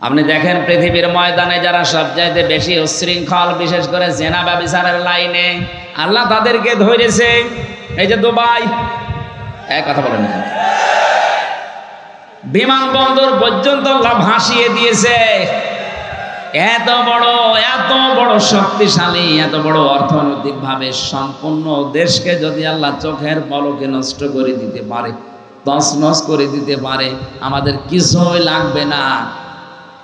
আপনি দেখেন পৃথিবীর ময়দানে যারা সবচাইতে বেশি উচ্ছৃঙ্খল, বিশেষ করে জেনা ব্যভিচারের লাইনে, আল্লাহ তাদেরকে ধরেছে। এই যে দুবাই, এক কথা বলেন না, বিমানবন্দর পর্যন্ত আল্লাহ ভাসিয়ে দিয়েছে। এত বড় শক্তিশালী, এত বড় অর্থনৈতিকভাবে সম্পূর্ণ দেশকে যদি আল্লাহ চোখের পলকে নষ্ট করে দিতে পারে, তছনছ করে দিতে পারে, আমাদের কিছুই লাগবে না।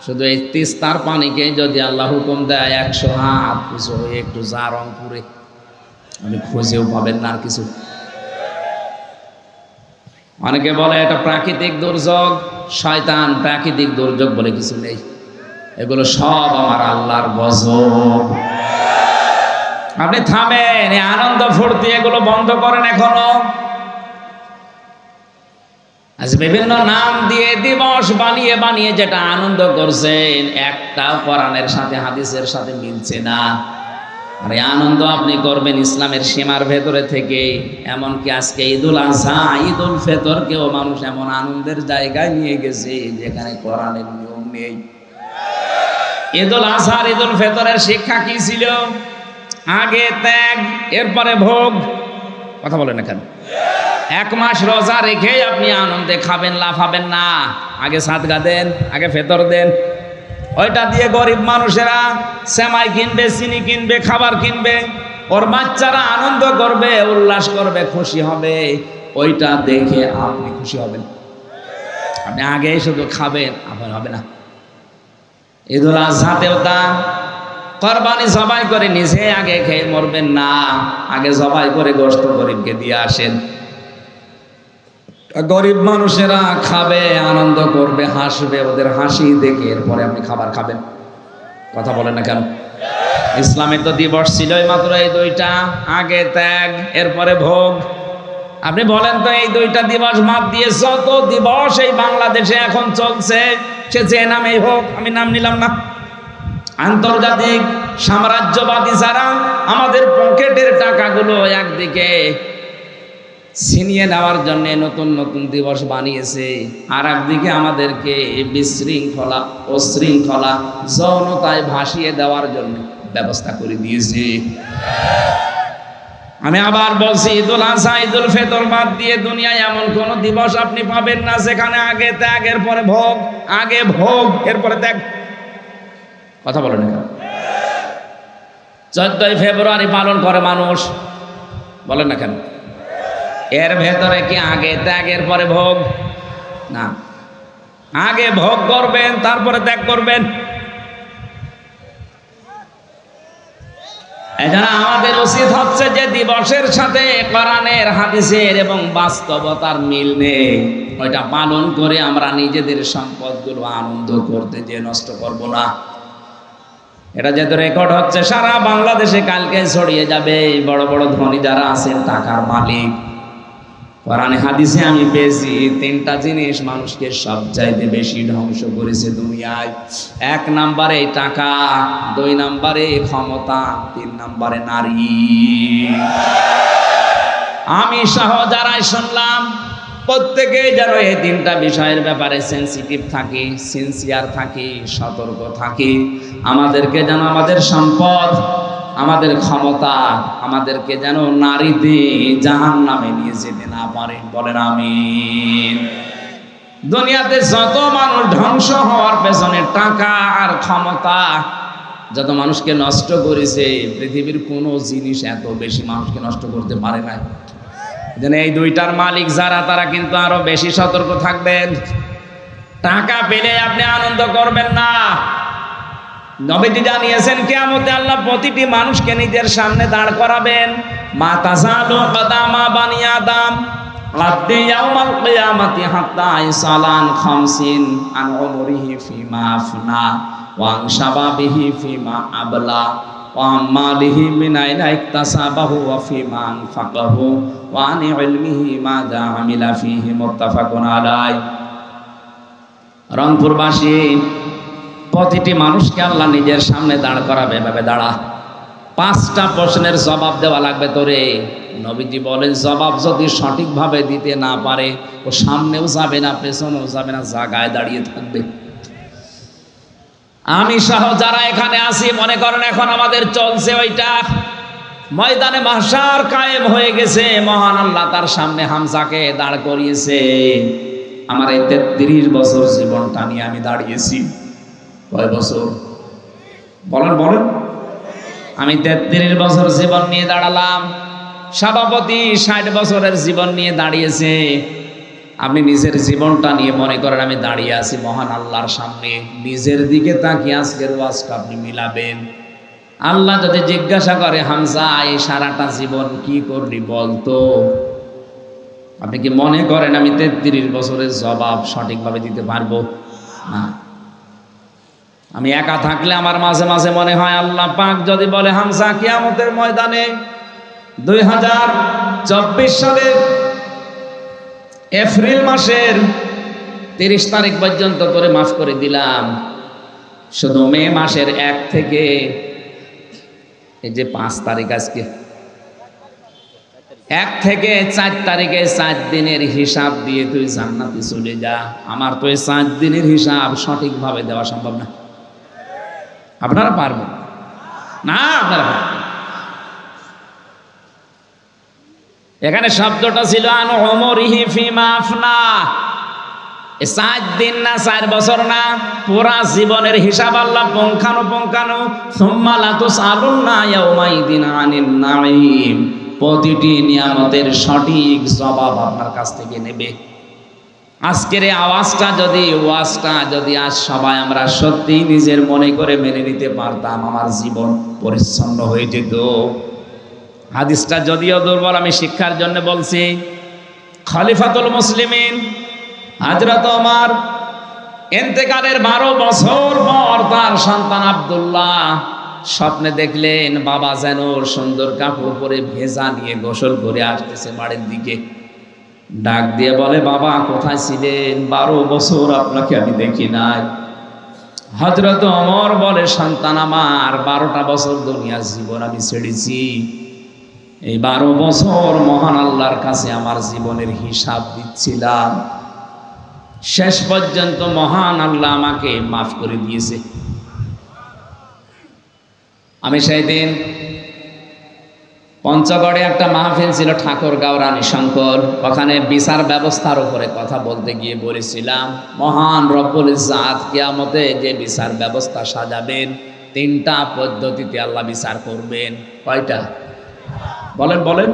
শুধু এই তিস্তার পানিকে যদি আল্লাহ হুকুম দেয় 100 হাত কিছু হয়ে একটু যা রংপুরে, আপনি খুঁজেও পাবেন না আর কিছু। অনেকে বলে এটা প্রাকৃতিক দুর্যোগ, শয়তান, প্রাকৃতিক দুর্যোগ বলে কিছু নেই, এগুলো সব আমার আল্লাহর গজব। আপনি থামেন, এই আনন্দ ফুর্তি এগুলো বন্ধ করেন এখনো। আজ বিভিন্ন নাম দিয়ে দিবস বানিয়ে যেটা আনন্দ করছেন, একটাও কোরআনের সাথে হাদিসের সাথে মিলছে না। আর এই আনন্দ আপনি করবেন ইসলামের সীমার ভেতরে থেকে। এমনকি আজকে ঈদুল আজহা, ঈদুল ফিতরকেও মানুষ এমন আনন্দের জায়গায় নিয়ে গেছে যেখানে কোরআনের নিয়ম নেই। ঈদুল আজহা, ঈদুল ফিতরের শিক্ষা কি ছিল? আগে ত্যাগ, এরপরে ভোগ। কথা বলেন না কেন? 1 মাস রোজা রেখে আপনি আনন্দে খাবেন, লাফাবেন না। আগে সাদগা দেন, আগে ফেতর দেন। ওইটা দিয়ে গরিব মানুষেরা সেমাই কিনবে, চিনি কিনবে, খাবার কিনবে, ওর বাচ্চারা আনন্দ করবে, উল্লাস করবে, খুশি হবে। ওইটা দেখে আপনি খুশি হবেন। আপনি আগে শুধু খাবেন, আবার হবে না। ঈদুল আজহাতেও তা, কোরবানি জবাই করে নিজে আগে খেয়ে মরবেন না, আগে জবাই করে গোশত গরিবকে দিয়ে আসেন। গরিব মানুষেরা খাবে, আনন্দ করবে, হাসবে, ওদের হাসি দেখে এরপরে আপনি খাবার খাবেন। কথা বলেন না কেন? ইসলামের তো দিবস ছিল মাত্র এই 2টা, আগে ত্যাগ, এরপরে ভোগ। আপনি বলেন তো এই 2টা দিবস বাদ দিয়ে যত দিবস এই বাংলাদেশে এখন চলছে, সে যে নামেই হোক, আমি নাম নিলাম না, আন্তর্জাতিক সাম্রাজ্যবাদী যারা আমাদের পকেটের টাকাগুলো একদিকে ছিনিয়ে নেওয়ার জন্য নতুন নতুন দিবস বানিয়েছে, আর একদিকে আমাদেরকে বিশৃঙ্খলা, অশৃঙ্খলা, যৌনতায় ভাসিয়ে দেওয়ার জন্য ব্যবস্থা করে দিয়েছে। আমি আবার বলছি, ঈদুল আজহা, ঈদুল ফিতর বাদ দিয়ে দুনিয়ায় এমন কোন দিবস আপনি পাবেন না যেখানে আগে ত্যাগ, এরপরে ভোগ, আগে ভোগ, এরপরে ত্যাগ। কথা বলেন না। 14ই ফেব্রুয়ারি পালন করে মানুষ, বলেন না কেন? এর ভেতরে কি আগে ত্যাগের পরে ভোগ? না, আগে ভোগ করবেন, তারপরে ত্যাগ করবেন। এজন্য আমাদের উচিত হচ্ছে যে দিবসের সাথে কোরআনের, হাদিসের এবং বাস্তবতার মিল নেই, ওইটা পালন করে আমরা নিজেদের সম্পদগুলো আনন্দ করতে যে নষ্ট করব না। এটা যেহেতু রেকর্ড হচ্ছে সারা বাংলাদেশে, কালকে ছড়িয়ে যাবে। বড় বড় ধনী যারা আছেন, টাকার মালিক, কোরআনে হাদিসে আমি পেয়েছি 3টা জিনিস মানুষকে সবচাইতে বেশি ধ্বংস করেছে দুনিয়ায়। 1 নম্বরে টাকা, 2 নম্বরে ক্ষমতা, 3 নম্বরে নারী। আমি সহ যারাই শুনলাম, প্রত্যেকেই যেন এই 3টা বিষয়ের ব্যাপারে সেন্সিটিভ থাকি, সিনসিয়ার থাকি, সতর্ক থাকি। আমাদেরকে যেন আমাদের সম্পদ, আমাদের ক্ষমতা, আমাদেরকে যেন নারীতে জাহান্নামে নিয়ে যেতে না পারে। বলেন আমিন। দুনিয়াতে যত মানুষ ধ্বংস হওয়ার পেছনে টাকা আর ক্ষমতা যত মানুষকে নষ্ট করেছে, পৃথিবীর কোনো জিনিস এত বেশি মানুষকে নষ্ট করতে পারে না। যেন এই 2টার মালিক যারা, তারা কিন্তু আরো বেশি সতর্ক থাকবেন। টাকা পেলে আপনি আনন্দ করবেন না। নবীজি জানিয়েছেন কিয়ামতে আল্লাহ প্রতিটি মানুষকে নিজের সামনে দাঁড় করাবেন। মা তাযালু কদামা বানি আদম লাদ্দি ইয়াউমাল কিয়ামাতি হাত্তা ইসালান 50 আন উমরিহি ফিমা আফনা ওয়া আন শাবাবিহি ফিমা আবলা ওয়া মালিহি মিন আইনা ইকতাসাবাহু ওয়া ফিমা আনফাকাহু ওয়া আন ইলমিহি মাযা আমিলা ফিহি মুত্তাফাকুন আলাইহি। রংপুরবাসী, প্রতিটি মানুষকে আল্লাহ নিজের সামনে দাঁড় করাবে। এভাবে দাঁড়া, 5টা প্রশ্নের জবাব দেওয়া লাগবে তোরে। নবীজি বলেন, জবাব যদি সঠিকভাবে দিতে না পারে, ও সামনেও যাবে না, পেছনেও যাবে না, জায়গায় দাঁড়িয়ে থাকবে। আমি সহ যারা এখানে আছি মনে করেন এখন আমাদের চলছে ওইটা, ময়দানে মাহশার কায়েম হয়ে গেছে, মহান আল্লাহ তার সামনে হামজাকে দাঁড় করিয়েছে। আমার এই 33 বছর জীবনটা নিয়ে আমি দাঁড়িয়েছি। কয় বছর বলেন বলেন? আমি 33 বছর জীবন নিয়ে দাঁড়ালাম। সভাপতি 60 বছরের জীবন নিয়ে দাঁড়িয়েছে। আপনি নিজের জীবনটা নিয়ে মনে করেন আমি দাঁড়িয়ে আছি মহান আল্লাহর সামনে, নিজের দিকে তাকিয়ে আজকের ওয়াজটা আপনি মিলাবেন। আল্লাহ যদি জিজ্ঞাসা করে হামজা এই সারাটা জীবন কি করলি বলতো, আপনি কি মনে করেন আমি 33 বছরের জবাব সঠিকভাবে দিতে পারবো? না। আমি একা থাকলে আমার মাঝে মাঝে মনে হয় আল্লাহ পাক যদি বলে হামজা কিয়ামতের ময়দানে 2024 সালের এপ্রিল মাসের 30 তারিখ পর্যন্ত করে মাফ করে দিলাম, শুধু মে মাসের 1 থেকে এই যে 5 তারিখ, আজকে 1 থেকে 4 তারিখে 4 দিনের হিসাব দিয়ে তুই জান্নাতে চলে যা। আমার তো এই 4 দিনের হিসাব সঠিকভাবে দেওয়া সম্ভব না। আপনারা পারবেন না? আপনারা পারবেন। এখানে শব্দটা ছিল আন উমরিহি ফিমা আফনা। 4 দিন না 4 বছর না, পুরা জীবনের হিসাব আল্লাহ পুঙ্খানুপুঙ্খানু সুম্মা লা তুসআলুনা ইয়াউমাইদিন আনিন নাঈম, প্রতিটি নিয়ামতের সঠিক জবাব আপনার কাছ থেকে নেবে। আজকের এই ওয়াজটা যদি আজ সবাই আমরা সত্যি নিজের মনে করে মেনে নিতে পারতাম, আমার জীবন পরিচ্ছন্ন হয়ে যেত। হাদিসটা যদিও দুর্বল, আমি শিক্ষার জন্য বলছি। খলিফাতুল মুসলিমিন হযরত ওমর ইন্তেকালের 12 বছর পর তার সন্তান আব্দুল্লাহ স্বপ্নে দেখলেন বাবা যেন সুন্দর কাপড় পরে ভেজা নিয়ে গোসল করে আসতেছে বাড়ির দিকে। ডাক দিয়ে বলে, বাবা কোথায় ছিলেন? 12 বছর আপনাকে আমি দেখি নাই। হযরত ওমর বলে, সন্তান আমার 12টা বছর দুনিয়ার জীবন আমি ছেড়েছি, এই 12 বছর মহান আল্লাহর কাছে আমার জীবনের হিসাব দিচ্ছিলাম, শেষ পর্যন্ত মহান আল্লাহ আমাকে মাফ করে দিয়েছে। আমি সেই দিন পঞ্চগড়ে একটা মাহফিল ছিল ঠাকুরগাঁও রানী শঙ্কর, ওখানে বিচার ব্যবস্থার উপরে কথা বলতে গিয়ে বলেছিলাম মহান রব্বুল ইজ্জাত কিয়ামতে যে বিচার ব্যবস্থা সাজাবেন 3টা পদ্ধতিতে আল্লাহ বিচার করবেন। কয়টা বলেন বলেন?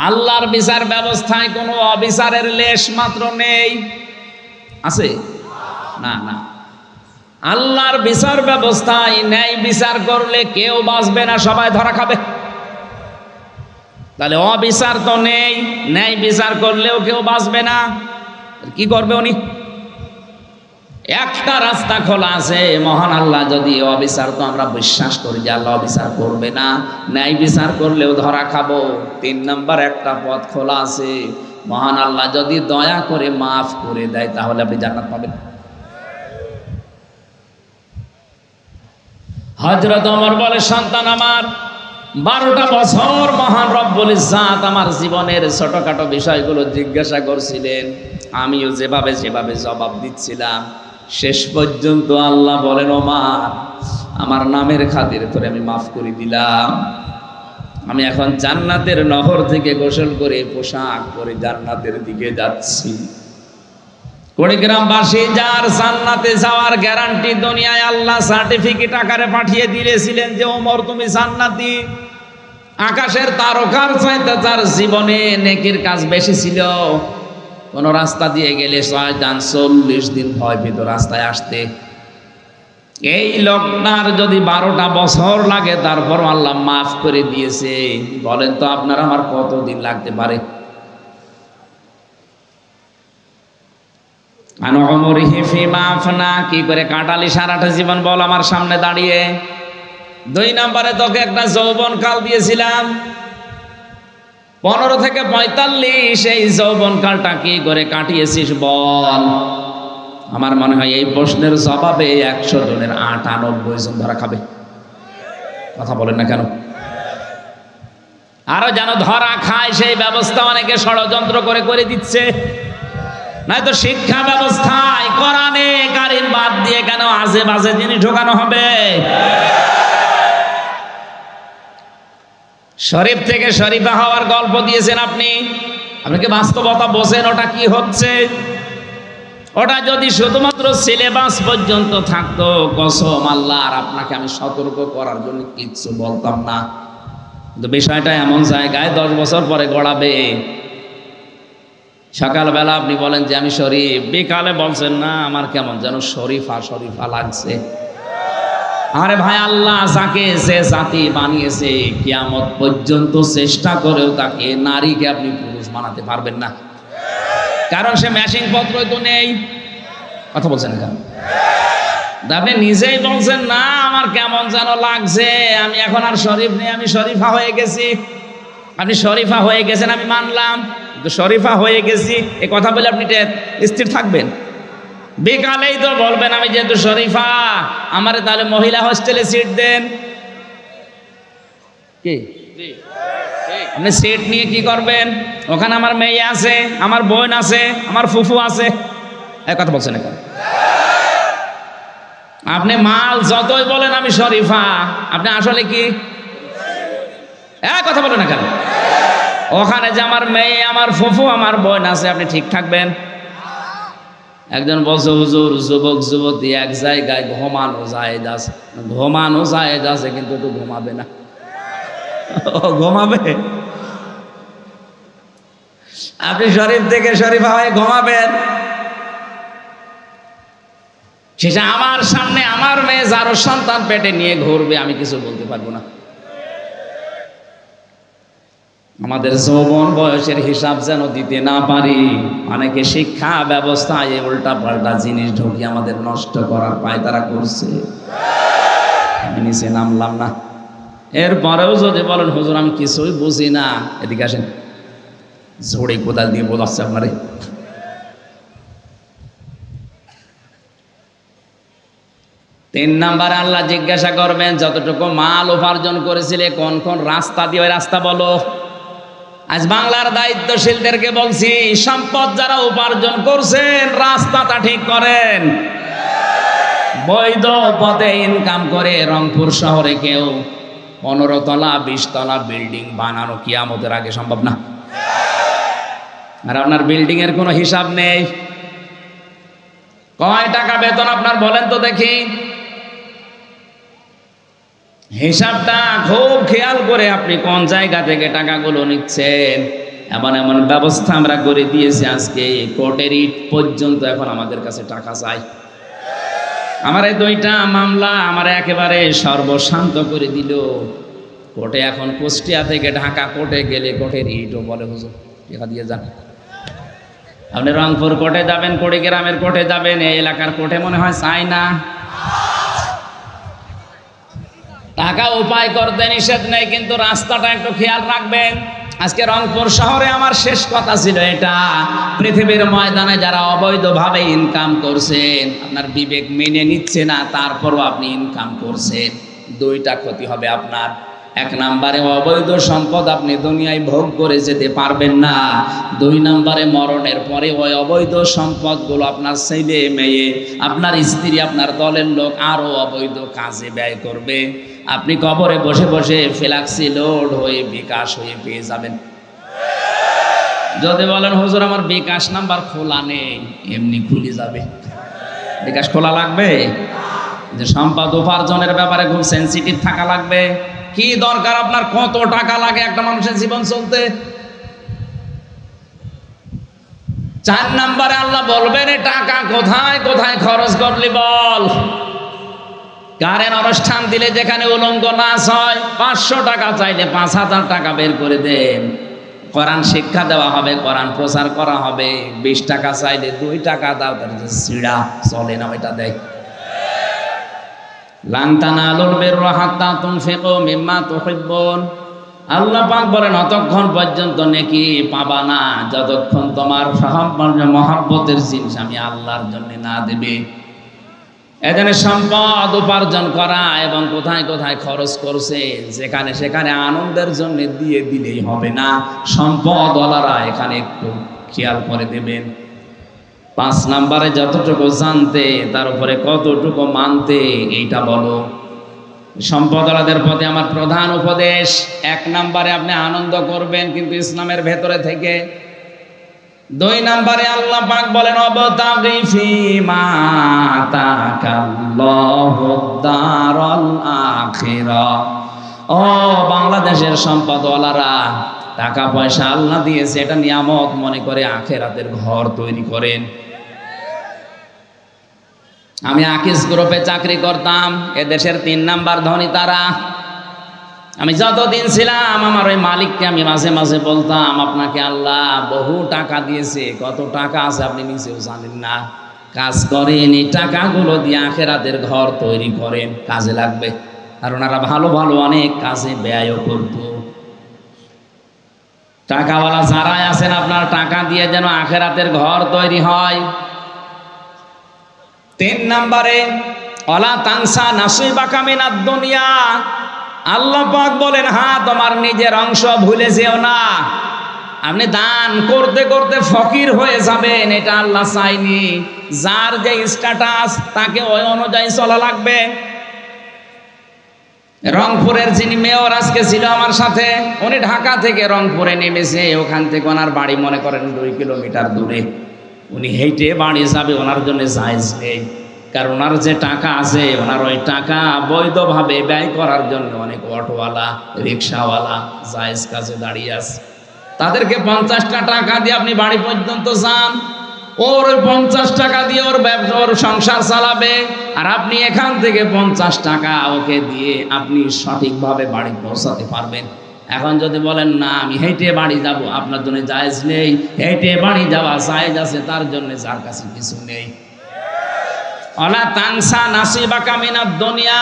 আল্লাহর বিচার ব্যবস্থায় কোনো অবিচারের লেশ মাত্র নেই, আছে? না না। আল্লাহর বিচার ব্যবস্থায় ন্যায় বিচার করলে কেউ বাঁচবে না, সবাই ধরা খাবে। তাহলে অবিচার তো নেই, ন্যায় বিচার করলেও কেউ বাঁচবে না। কি করবে উনি? একটা রাস্তা খোলা আছে, মহান আল্লাহ যদি অবিচার, তো আমরা বিশ্বাস করি যে আল্লাহ অবিচার করবে না, ন্যায় বিচার করলেও ধরা খাবো। 3 নম্বর একটা পথ খোলা আছে, মহান আল্লাহ যদি দয়া করে মাফ করে দেয় তাহলে আপনি জান্নাত পাবেন। হযরত ওমর বলে, সন্তান আমার 12টা বছর মহান রব্বুল ইজ্জাত আমার জীবনের ছোটখাটো বিষয়গুলো জিজ্ঞাসা করছিলেন, আমিও যেভাবে জবাব দিচ্ছিলাম, শেষ পর্যন্ত আল্লাহ বলেন, ওমর আমার নামের খাতিরে তোরে আমি মাফ করে দিলাম, আমি এখন জান্নাতের নহর থেকে গোসল করে পোশাক পরে জান্নাতের দিকে যাচ্ছি। কুড়িগ্রামবাসী যার জান্নাতে যাওয়ার গ্যারান্টি দুনিয়ায় আল্লাহ সার্টিফিকেট আকারে পাঠিয়ে দিয়েছিলেন যে ওমর তুমি জান্নাতি, আকাশের তারকার চাইতে তার জীবনে নেকির কাজ বেশি ছিল। কোন রাস্তা দিয়ে গেলে 40 দিন ভয় পেত রাস্তায় আসতে। এই লোকটার যদি 12টা বছর লাগে তারপর আল্লাহ মাফ করে দিয়েছে, বলেন তো আপনার আমার কতদিন লাগতে পারে? কি করে কাটালি সারাটা জীবন বল আমার সামনে দাঁড়িয়ে। 2 নম্বরে তোকে একটা যৌবন কাল দিয়েছিলাম 15 থেকে 45, এই যৌবন কালটা কি করে কাটিয়েছিস বল। আমার মনে হয় এই প্রশ্নের জবাবে 100 জনের 98 জন ধরা খাবে। কথা বলেন না কেন? আরো যেন ধরা খায় সেই ব্যবস্থা অনেকে ষড়যন্ত্র করে দিচ্ছে। নয়তো শিক্ষা ব্যবস্থায় কোরআনে কারিমে আইন বাদ দিয়ে কেন আজে বাজে জিনিস ঢোকানো হবে? শরীফ থেকে শরীফা হওয়ার গল্প দিয়েছেন আপনি, আপনাকে বাস্তবতা বোঝেন ওটা কি হচ্ছে? ওটা যদি শুধুমাত্র সিলেবাস পর্যন্ত থাকতো, কসম আল্লাহ আর আপনাকে আমি সতর্ক করার জন্য কিচ্ছু বলতাম না। কিন্তু বিষয়টা এমন জায়গায় 10 বছর পরে গড়াবে। সকালবেলা আপনি বলেন যে আমি শরীফ, বিকালে বলছেন না আমার কেমন যেন শরীফা শরীফা লাগছে। আরে ভাই, আল্লাহ যাকে যে জাতি বানিয়েছে কিয়ামত পর্যন্ত চেষ্টা করেও তাকে নারীকে আপনি পুরুষ বানাতে পারবেন না, কারণ সে মেশিন পত্রই তো নেই। কথা বলছেন না কেন? আপনি নিজেই বলছেন না আমার কেমন যেন লাগছে, আমি এখন আর শরীফ নেই, আমি শরীফা হয়ে গেছি। আপনি শরীফা হয়ে গেছেন আমি মানলাম, কিন্তু শরীফা হয়ে গেছি এ কথা বলে আপনি স্থির থাকবেন? বিকালেই তো বলবেন আমি যেহেতু শরীফা আমারে তাহলে মহিলা হোস্টেলে সিট দেন। কি আপনি সিট নিয়ে কি করবেন? ওখানে আমার মেয়ে আছে, আমার বোন আছে, আমার ফুফু আছে। এক কথা বলছেন এখন? আপনি মাল যতই বলেন আমি শরীফা, আপনি আসলে কি এক কথা বলেন না কেন? ওখানে যে আমার মেয়ে, আমার ফুফু, আমার বোন আছে, আপনি ঠিক থাকবেন? একজন বলছে হুজুর যুবক যুবতী এক জায়গায় ঘুমানো জায়েজ আছে, ঘুমানো জায়েজ আছে কিন্তু তো ঘুমাবে না। ঘুমাবে? আপনি শরীফ থেকে শরীফা হয়ে ঘুমাবেন? সেটা আমার সামনে আমার মেয়ে যারো সন্তান পেটে নিয়ে ঘুরবে, আমি কিছু বলতে পারবো না। আমাদের যৌবন বয়সের হিসাব যেন দিতে না পারি। অনেকে শিক্ষা ব্যবস্থায় উল্টা পাল্টা জিনিস ঢুকিয়ে আমাদের নষ্ট করার পায়তারা করছে। আমি নিচে নামলাম না, এরপরেও যদি বলেন হুজুর আমি কিছুই বুঝি না, এদিকে আসেন, ঝোড়ে কোদাল দিয়ে বোঝাচ্ছে আপনারে। তিন নাম্বারে আল্লাহ জিজ্ঞাসা করবেন যতটুকু মাল উপার্জন করেছিলে কোন কোন রাস্তা দিয়ে, ওই রাস্তা বলো। আজ বাংলার দায়িত্বশীলদেরকে বলছি, সম্পদ যারা উপার্জন করছেন রাস্তাটা ঠিক করেন। বৈধ পথে ইনকাম করে রংপুর শহরে কেউ 15 তলা 20 তলা বিল্ডিং বানানো কিয়ামতের আগে সম্ভব না। আর আপনার বিল্ডিং এর কোনো হিসাব নেই। কয় টাকা বেতন আপনার বলেন তো দেখি? হিসাবটা খুব খেয়াল করে আপনি কোন জায়গা থেকে টাকাগুলো নিচ্ছেন। এমন এমন ব্যবস্থা আমরা করে দিয়েছি আজকে কোর্টের ইট পর্যন্ত এখন আমাদের কাছে টাকা চাই। আমার এই 2টা মামলা আমার একেবারে সর্বশান্ত করে দিল। কোর্টে এখন কুষ্টিয়া থেকে ঢাকা কোর্টে গেলে কোর্টের ইটও বলে হুজুর টাকা দিয়ে যান। আপনি রংপুর কোর্টে যাবেন, কুড়িগ্রামের কোর্টে যাবেন, এই এলাকার কোর্টে মনে হয় চাই না। টাকা উপায় করতে নিষেধ নেই, কিন্তু রাস্তাটা একটু খেয়াল রাখবেন। আজকে রংপুর শহরে আমার শেষ কথা ছিল এটা, পৃথিবীর ময়দানে যারা অবৈধভাবে ইনকাম করছেন, আপনার বিবেক মেনে নিচ্ছে না, তারপরও আপনি ইনকাম করছেন, 2টা ক্ষতি হবে আপনার। 1 নম্বরে অবৈধ সম্পদ আপনি দুনিয়ায় ভোগ করে যেতে পারবেন না। 2 নম্বরে মরণের পরে ওই অবৈধ সম্পদগুলো আপনার ছেলে মেয়ে, আপনার স্ত্রী, আপনার দলের লোক আরো অবৈধ কাজে ব্যয় করবে। আপনি কবরে বসে বসে ফ্ল্যাক্সি লোড হয়ে বিকাশ হয়ে পেয়ে যাবেন। যদি বলেন হুজুর আমার বিকাশ নাম্বার খোলা নেই, এমনি খুলে যাবে। বিকাশ খোলা লাগবে? যে সম্পদ উপার্জনের ব্যাপারে খুব সেন্সিটিভ থাকা লাগবে। কি দরকার আপনার, কত টাকা লাগে একটা মানুষের জীবন চলতে? 4 নম্বরে আল্লাহ বলবেন টাকা কোথায় কোথায় খরচ করলি বল। কারেন্ট অনুষ্ঠান দিলে যেখানে উলঙ্গ নাচ হয় 500 টাকা চাইলে 5000 টাকা বের করে দেন। কোরআন শিক্ষা দেওয়া হবে, কোরআন প্রচার করা হবে, 20 টাকা চাইলে 2 টাকা দাও, তার যে সিড়া চলে না ওইটা দেয়। লান তানালুল বিররা হাত্তা তুনফিকু মিম্মা তুহিব্বুন। আল্লাহ পাক বলেন অতক্ষণ পর্যন্ত নেকি পাবা না যতক্ষণ তোমার মহব্বতের জিনিস আমি আল্লাহর জন্য না দেবে। এখানে সম্পদ উপার্জন করা এবং কোথায় কোথায় খরচ করছে যেখানে সেখানে আনন্দের জন্য দিয়ে দিলেই হবে না। সম্পদওয়ালারা এখানে একটু খেয়াল করে দেবেন। 5 নম্বরে যতটুকু জানতে তার উপরে কতটুকু মানতে, এইটা বলো। সম্পদওয়ালাদের প্রতি আমার প্রধান উপদেশ, 1 নম্বরে আপনি আনন্দ করবেন কিন্তু ইসলামের ভেতরে থেকে। 2 নম্বরে আল্লাহ পাক বলেন অবতাগি ফীমা আতাকাল্লাহুদ দারাল আখিরাহ। ও বাংলাদেশের সম্পদওয়ালারা, টাকা পয়সা আল্লাহ দিয়েছে, এটা নিয়ামত মনে করে আখিরাতের ঘর তৈরি করেন। আমি আকিস গ্রুপে চাকরি করতাম, এদেশের 3 নাম্বার ধনী তারা। আমি যতদিন ছিলাম আমার ওই মালিককে আমি মাঝে মাঝে বলতাম, আপনাকে আল্লাহ বহু টাকা দিয়েছে, কত টাকা আছে আপনি নিজেও জানেন না। কাজ করেন, এই টাকাগুলো দিয়ে আখিরাতের ঘর তৈরি করেন, কাজে লাগবে। আর ওনারা ভালো ভালো অনেক কাজে ব্যয়ও করত। টাকাওয়ালা যারাই আছেন, আপনার টাকা দিয়ে যেন আখিরাতের ঘর তৈরি হয়। 3 নম্বরে ওয়ালা তানসা নাসিবাকা মিনাদ দুনিয়া। আল্লাহ পাক বলেন, হ্যাঁ তোমার নিজের অংশ ভুলে যেও না। আপনি দান করতে করতে ফকির হয়ে যাবেন, এটা আল্লাহ চাইনি। যার যে স্ট্যাটাস তাকে ওই অনুযায়ী চলা লাগবে। রংপুরের যিনি মেয়র আজকে ছিল আমার সাথে, উনি ঢাকা থেকে রংপুরে নেমেছে, ওখান থেকে ওনার বাড়ি মনে করেন 2 কিলোমিটার দূরে। উনি হেঁটে বাড়ি যাবে, ওনার জন্য জায়েজ নেই। কারণ ওনার যে টাকা আছে, ওনার ওই টাকা বৈধভাবে ব্যয় করার জন্য অনেক অটোওয়ালা, রিক্সাওয়ালা জায়েজ কাজে দাঁড়িয়ে আছে। তাদেরকে 50টা টাকা দিয়ে আপনি বাড়ি পর্যন্ত যান, ওর 50 টাকা দিয়ে ওর ব্যবসা, ওর সংসার চালাবে। আর আপনি এখান থেকে 50 টাকা ওকে দিয়ে আপনি সঠিকভাবে বাড়ি পৌঁছাতে পারবেন। এখন যদি বলেন না আমি হেঁটে বাড়ি যাব, আপনার জন্য জায়েজ নেই। হেঁটে বাড়ি যাওয়া জায়েজ আছে তার জন্য, যার কাছে কিছু নেই। ওয়ালা তানসা নাসিবাকা মিনাদ দুনিয়া।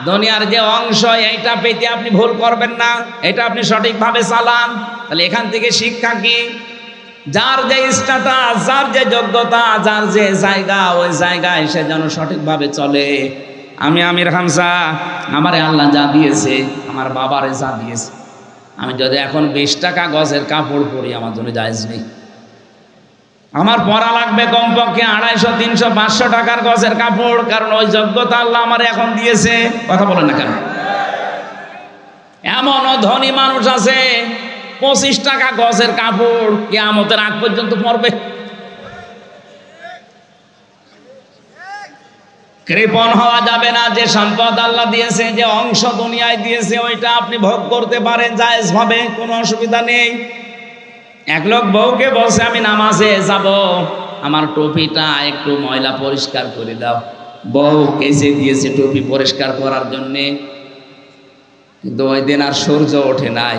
দুনিয়ার যে অংশ, এইটা পেতে আপনি ভুল করবেন না, এটা আপনি সঠিকভাবে চালান। তাহলে এখান থেকে শিক্ষা কি? যার যে স্ট্যাটাস, যার যে যোগ্যতা, যার যে জায়গা, ওই জায়গায় সে যেন সঠিকভাবে চলে। আমি আমির হামজা, আমারে আল্লাহ যা দিয়েছে, আমার বাবারে যা দিয়েছে, আমি যদি এখন 20 টাকা গজের কাপড় পরি, আমার জন্য জায়েজ নেই। আমার পরা লাগবে কমপক্ষে 250, 300, 500 টাকার গজের কাপড়, কারণ ওই যোগ্যতা আল্লাহ আমার এখন দিয়েছে। কথা বলেন না কেন? এমনও ধনী মানুষ আছে 25 টাকা গজের কাপড় কিয়ামতের আগ পর্যন্ত পরবে। কৃপণ হওয়া যাবে না। যে সম্পদ আল্লাহ দিয়েছে, যে অংশ দুনিয়ায় দিয়েছে, ওইটা আপনি ভোগ করতে পারেন জায়েজ ভাবে, কোনো অসুবিধা নেই। এক লোক বউকে বলছে, আমি নামাজে যাব, আমার টুপিটা একটু ময়লা পরিষ্কার করে দাও। বউ কেসে দিয়েছে টুপি পরিষ্কার করার জন্যে, কিন্তু ওই দিন আর সূর্য ওঠে নাই,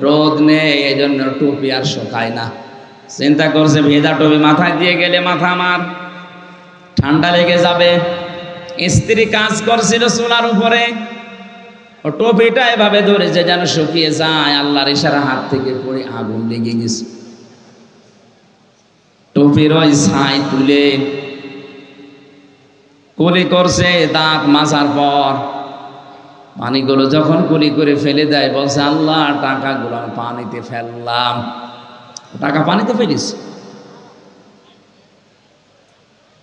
রোদ নেই, এই জন্য টুপি আর শুকায় না। চিন্তা করছে ভেজা টুপি মাথায় দিয়ে গেলে মাথা আমার ঠান্ডা লেগে যাবে। স্ত্রী কাজ করছিল চুলার উপরে, ও টুপিটা এভাবে ধরেছে যেন শুকিয়ে যায়, আল্লাহর ইশারা হাত থেকে পড়ে আগুন লেগে গেছে। টুপির ওই ছাই তুলে কুলি করছে, দাঁত মাজার পর পানিগুলো যখন কুলি করে ফেলে দেয়, বলছে আল্লাহ টাকাগুলো আমি পানিতে ফেললাম। টাকা পানিতে ফেলিস।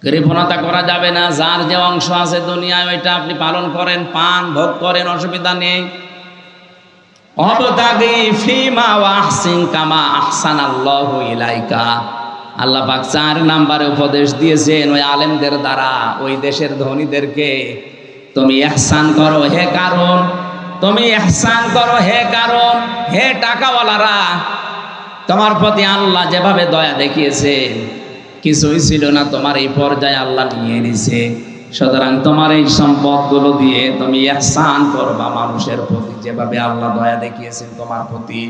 কৃপণতা করা যাবে না। যার যে অংশ আছে দুনিয়ায়, ওইটা আপনি পালন করেন, পান, ভোগ করেন, অসুবিধা নেই। অবতাগি ফীমা ওয়াহসিন কামা আহসানাল্লাহু ইলাইকা। আল্লাহ পাক 4 নম্বরে উপদেশ দিয়েছেন ওই আলেমদের দ্বারা, ওই দেশের ধনীদেরকে, তুমি ইহসান করো হে কারণ, তুমি ইহসান করো হে কারণ। হে টাকাওয়ালারা, তোমার প্রতি আল্লাহ যেভাবে দয়া দেখিয়েছেন, কিছুই ছিল না, তোমার এই পর্যায়ে আল্লাহ নিয়ে নিছে। সুতরাং তোমার এই সম্পদগুলো দিয়ে তুমি ইহসান করবা মানুষের প্রতি, যেভাবে আল্লাহ দয়া দেখিয়েছেন তোমার প্রতি।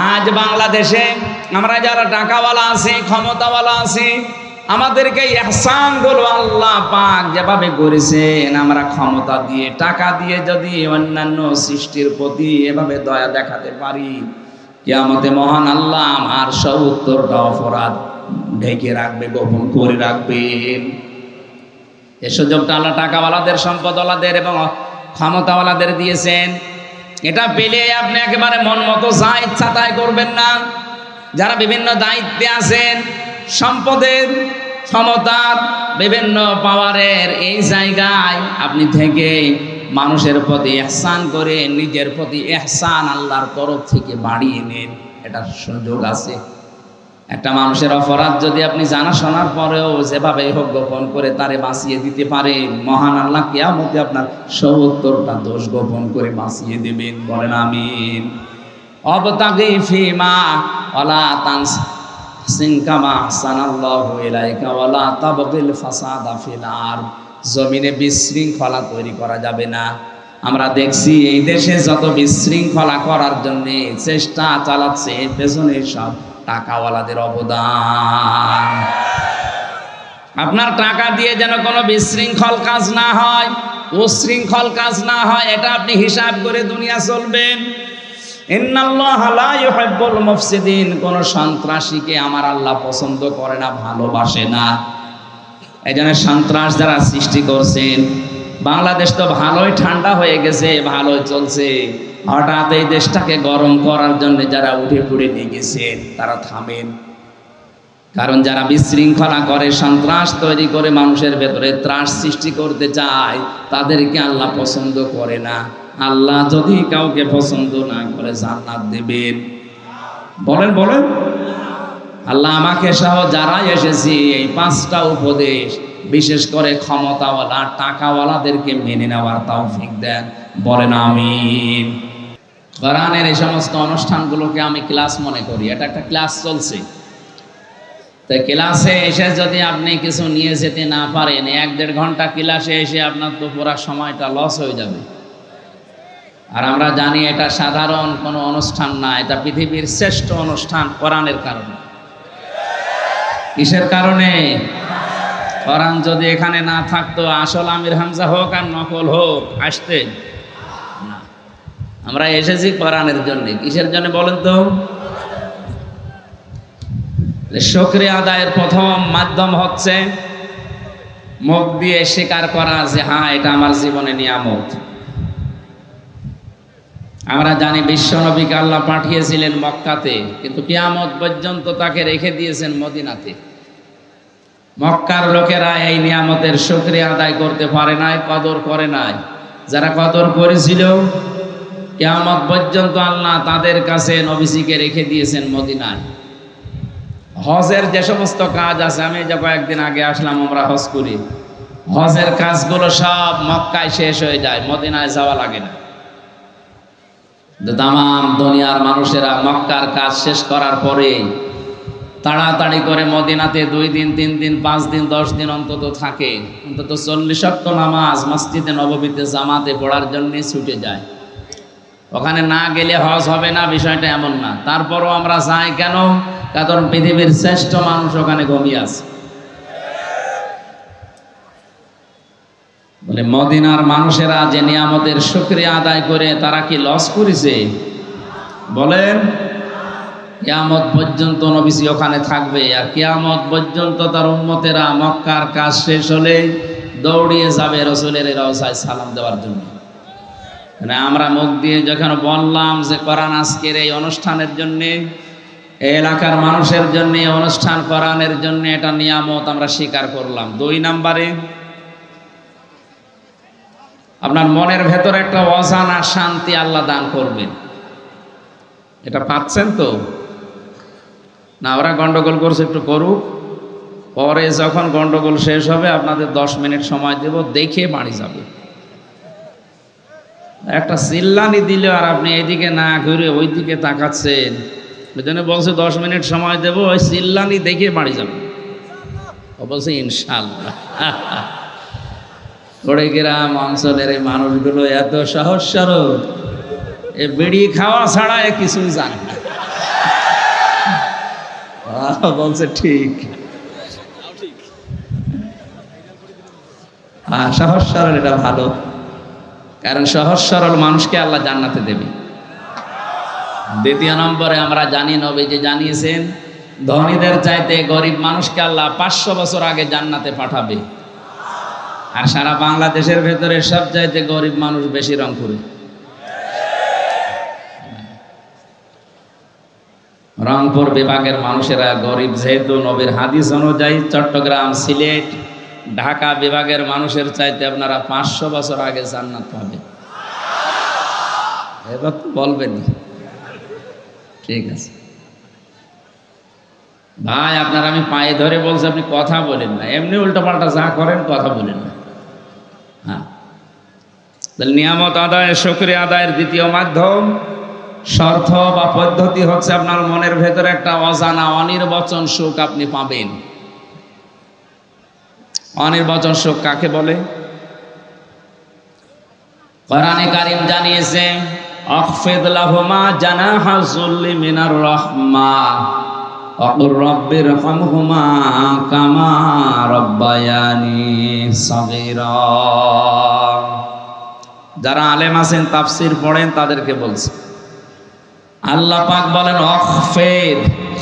আজ বাংলাদেশে আমরা যারা টাকাওয়ালা আছি, ক্ষমতাওয়ালা আছি, আমাদেরকে ইহসানগুলো আল্লাহ পাক যেভাবে করেছেন, আমরা ক্ষমতা দিয়ে, টাকা দিয়ে যদি অন্যান্য সৃষ্টির প্রতি এভাবে দয়া দেখাতে পারি, কিয়ামতে মহান আল্লাহ আমার 70টা অপরাধ ঢেকে রাখবে, গোপন করে রাখবেন। এই সুযোগটা আল্লাহ টাকাওয়ালাদের, সম্পদওয়ালাদের এবং ক্ষমতাওয়ালাদের দিয়েছেন। এটা পেলে আপনি একেবারে মন মতো যা ইচ্ছা তাই করবেন না। যারা বিভিন্ন দায়িত্বে আছেন, সম্পদের, ক্ষমতার, বিভিন্ন পাওয়ারের এই জায়গায় আপনি থেকে মানুষের প্রতি ইহসান করে নিজের প্রতি ইহসান আল্লাহর তরফ থেকে বাড়িয়ে নেন, এটা সুযোগ আছে। একটা মানুষের অপরাধ যদি আপনি জানা শোনার পরেও যেভাবে হোক গোপন করে তারে বাঁচিয়ে দিতে পারেন, মহান আল্লাহ কিয়ামতে আপনার ৭০টা দোষ গোপন করে বাঁচিয়ে দেবেন। বলেন আমিন। অবতাগি ফিমা ওয়ালা তানসিন কামা আহসানাল্লাহু ইলাইকা ওয়ালা তাবগিল ফাসাদা ফিল আরদ। জমিনে বিশৃঙ্খলা তৈরি করা যাবে না। আমরা দেখছি এই দেশে যত বিশৃঙ্খলা করার জন্য চেষ্টা চালাচ্ছে, পেছনে সব টাকাওয়ালাদের অবদান। আপনার টাকা দিয়ে যেন কোনো বিশৃঙ্খল কাজ না হয়, উশৃঙ্খল কাজ না হয়, এটা আপনি হিসাব করে দুনিয়া চলবেন। ইন্নাল্লাহা লা ইউহিব্বুল মুফসিদিন। কোন সন্ত্রাসীকে আমার আল্লাহ পছন্দ করে না, ভালোবাসে না। এই জন্য সন্ত্রাস যারা সৃষ্টি করছেন, বাংলাদেশ তো ভালোই ঠান্ডা হয়ে গেছে, ভালোই চলছে, হঠাৎ এই দেশটাকে গরম করার জন্য যারা উঠে পড়ে লেগেছেন তারা থামেন। কারণ যারা বিশৃঙ্খলা করে, সন্ত্রাস তৈরি করে, মানুষের ভেতরে ত্রাস সৃষ্টি করতে চায়, তাদেরকে আল্লাহ পছন্দ করে না। আল্লাহ যদি কাউকে পছন্দ না করে জান্নাত দেবেন? বলেন বলেন। আল্লাহ আমাকে সহ যারা এসেছি এই 5টা উপদেশ, বিশেষ করে ক্ষমতাওয়ালা টাকাওয়ালাদেরকে মেনে নেওয়ার তৌফিক দেন। বলেন আমিন। কোরআনের এই সমস্ত অনুষ্ঠানগুলোকে আমি ক্লাস মনে করি, এটা একটা ক্লাস চলছে। তো ক্লাসে এসে যদি আপনি কিছু নিয়ে যেতে না পারেন, 1-1.5 ঘন্টা ক্লাসে এসে আপনার তো পুরো সময়টা লস হয়ে যাবে। আর আমরা জানি এটা সাধারণ কোনো অনুষ্ঠান না, এটা পৃথিবীর শ্রেষ্ঠ অনুষ্ঠান কোরআনের কারণে। কিসের কারণে? কোরআন যদি এখানে না থাকতো, আসল আমির হামজা হোক আর নকল হোক, আসতেন না। আমরা এসেছি কোরআনের জন্য। কিসের জন্য বলেন তো? শুকরিয়া আদায়ের প্রথম মাধ্যম হচ্ছে মুখ দিয়ে স্বীকার করা যে হ্যাঁ, এটা আমার জীবনে নিয়ামত। আমরা জানি বিশ্ব নবীকে আল্লাহ পাঠিয়েছিলেন মক্কাতে, কিন্তু কিয়ামত পর্যন্ত তাকে রেখে দিয়েছেন মদিনাতে। মক্কার লোকেরা এই নিয়ামতের শুকরিয়া আদায় করতে পারে নাই, কদর করে নাই। যারা কদর করেছিল, কিয়ামত পর্যন্ত আল্লাহ তাদের কাছে নবীজিকে রেখে দিয়েছেন মদিনায়। হজের যে সমস্ত কাজ আছে, আমি যখন কয়েকদিন আগে আসলাম, আমরা হজ করি, হজের কাজগুলো সব মক্কায় শেষ হয়ে যায়, মদিনায় যাওয়া লাগে না। তামাম দুনিয়ার মানুষেরা মক্কার কাজ শেষ করার পরে তাড়াতাড়ি করে মদিনাতে 2 দিন 3 দিন 5 দিন 10 দিন অন্তত থাকে। অন্তত 40 ওয়াক্ত নামাজ মসজিদে নববীতে জামাতে পড়ার জন্য ছুটে যায়। ওখানে না গেলে হজ হবে না, বিষয়টা এমন না। তারপরও আমরা যাই কেন? কারণ পৃথিবীর শ্রেষ্ঠ মানুষ ওখানে ঘুমিয়ে আছে। বলে মদিনার মানুষেরা যে নিয়ামতের শুকরিয়া আদায় করে, তারা কি লস করেছে? বলেন। কিয়ামত পর্যন্ত নবীজি ওখানে থাকবে, আর কিয়ামত পর্যন্ত তার উম্মতেরা মক্কার কাজ শেষ হলে দৌড়িয়ে যাবে রাসূলের রওজায় সালাম দেওয়ার জন্য। মানে আমরা মুখ দিয়ে যখন বললাম যে কোরআন আজকের এই অনুষ্ঠানের জন্য, এই এলাকার মানুষের জন্য অনুষ্ঠান কোরআনের জন্য, এটা নিয়ামত আমরা স্বীকার করলাম। 2 নম্বরে আপনার মনের ভেতর একটা অজানা শান্তি আল্লাহ দান করবেন। এটা পাচ্ছেন তো? না, ওরা গন্ডগোল করছে, একটু করুক, পরে যখন গন্ডগোল শেষ হবে আপনাদের 10 মিনিট সময় দেব, দেখে বাড়ি যাবে। একটা চিল্লানি দিলে আর আপনি এইদিকে না ঘুরে ওই দিকে তাকাচ্ছেন, ওই জন্য বলছে 10 মিনিট সময় দেব, ওই চিল্লানি দেখে বাড়ি যাবে। ও বলছে ইনশাআল্লাহ। কুড়িগ্রাম অঞ্চলের এই মানুষগুলো এত সহজ সরল, এ বিড়ি খাওয়া ছাড়া এ কিছুই জানে না। বলছে ঠিক, সহজ সরল, এটা ভালো। কারণ সহজ সরল মানুষকে আল্লাহ জান্নাতে দেবে। 2 নম্বরে আমরা জানি, নবীজি জানিয়েছেন, ধনীদের চাইতে গরিব মানুষকে আল্লাহ 500 বছর আগে জান্নাতে পাঠাবে। আর সারা বাংলাদেশের ভেতরে সব চাইতে গরিব মানুষ বেশি রংপুরে। রংপুর বিভাগের মানুষেরা গরিব, যেহেতু নবীর হাদিস অনুযায়ী চট্টগ্রাম, সিলেট, ঢাকা বিভাগের মানুষের চাইতে আপনারা 500 বছর আগে জান্নাত পাবে। এবার তো বলবেনি, ঠিক আছে ভাই। আপনার আমি পায়ে ধরে বলছি, আপনি কথা বলেন না, এমনি উল্টোপাল্টা যা করেন কথা বলেন না। হ্যাঁ, নিয়ামত আদায়, শুকরিয়া আদায়ের দ্বিতীয় মাধ্যম, শর্ত বা পদ্ধতি হচ্ছে আপনার মনের ভেতরে একটা অজানা অনির্বচন সুখ আপনি পাবেন। অনির্বচন সুখ কাকে বলে? কোরআনে কারীম জানিয়েছে, আখফিদ লাহুমা জানাহা যুল্লি মিনার রাহমা ওয়াকুর রাব্বিরহামহুমা কামা রাব্বায়ানি সাগীরা। যারা আলেম আছেন, তাফসীর পড়েন, তাদেরকে বলছে আল্লাহ পাক বলেন আখফিদ,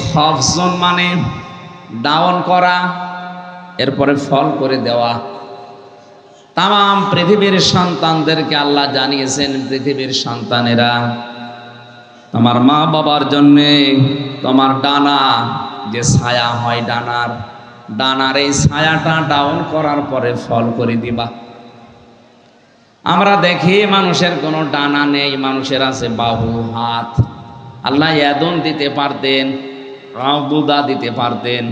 খফজন মানে ডাউন করা, এরপরে ফল করে দেওয়া। তাম পৃথিবীর সন্তানদেরকে আল্লাহ জানিয়েছেন, পৃথিবীর সন্তানেরা তোমার মা বাবার জন্যে তোমার ডানা যে ছায়া হয়, ডানার এই ছায়াটা ডাউন করার পরে ফল করে দিবা। আমরা দেখি মানুষের কোনো ডানা নেই, মানুষের আছে বাহু, হাত। আল্লাহ ইয়াদুন দিতে পারতেন, রাউদুদা দিতে পারতেন।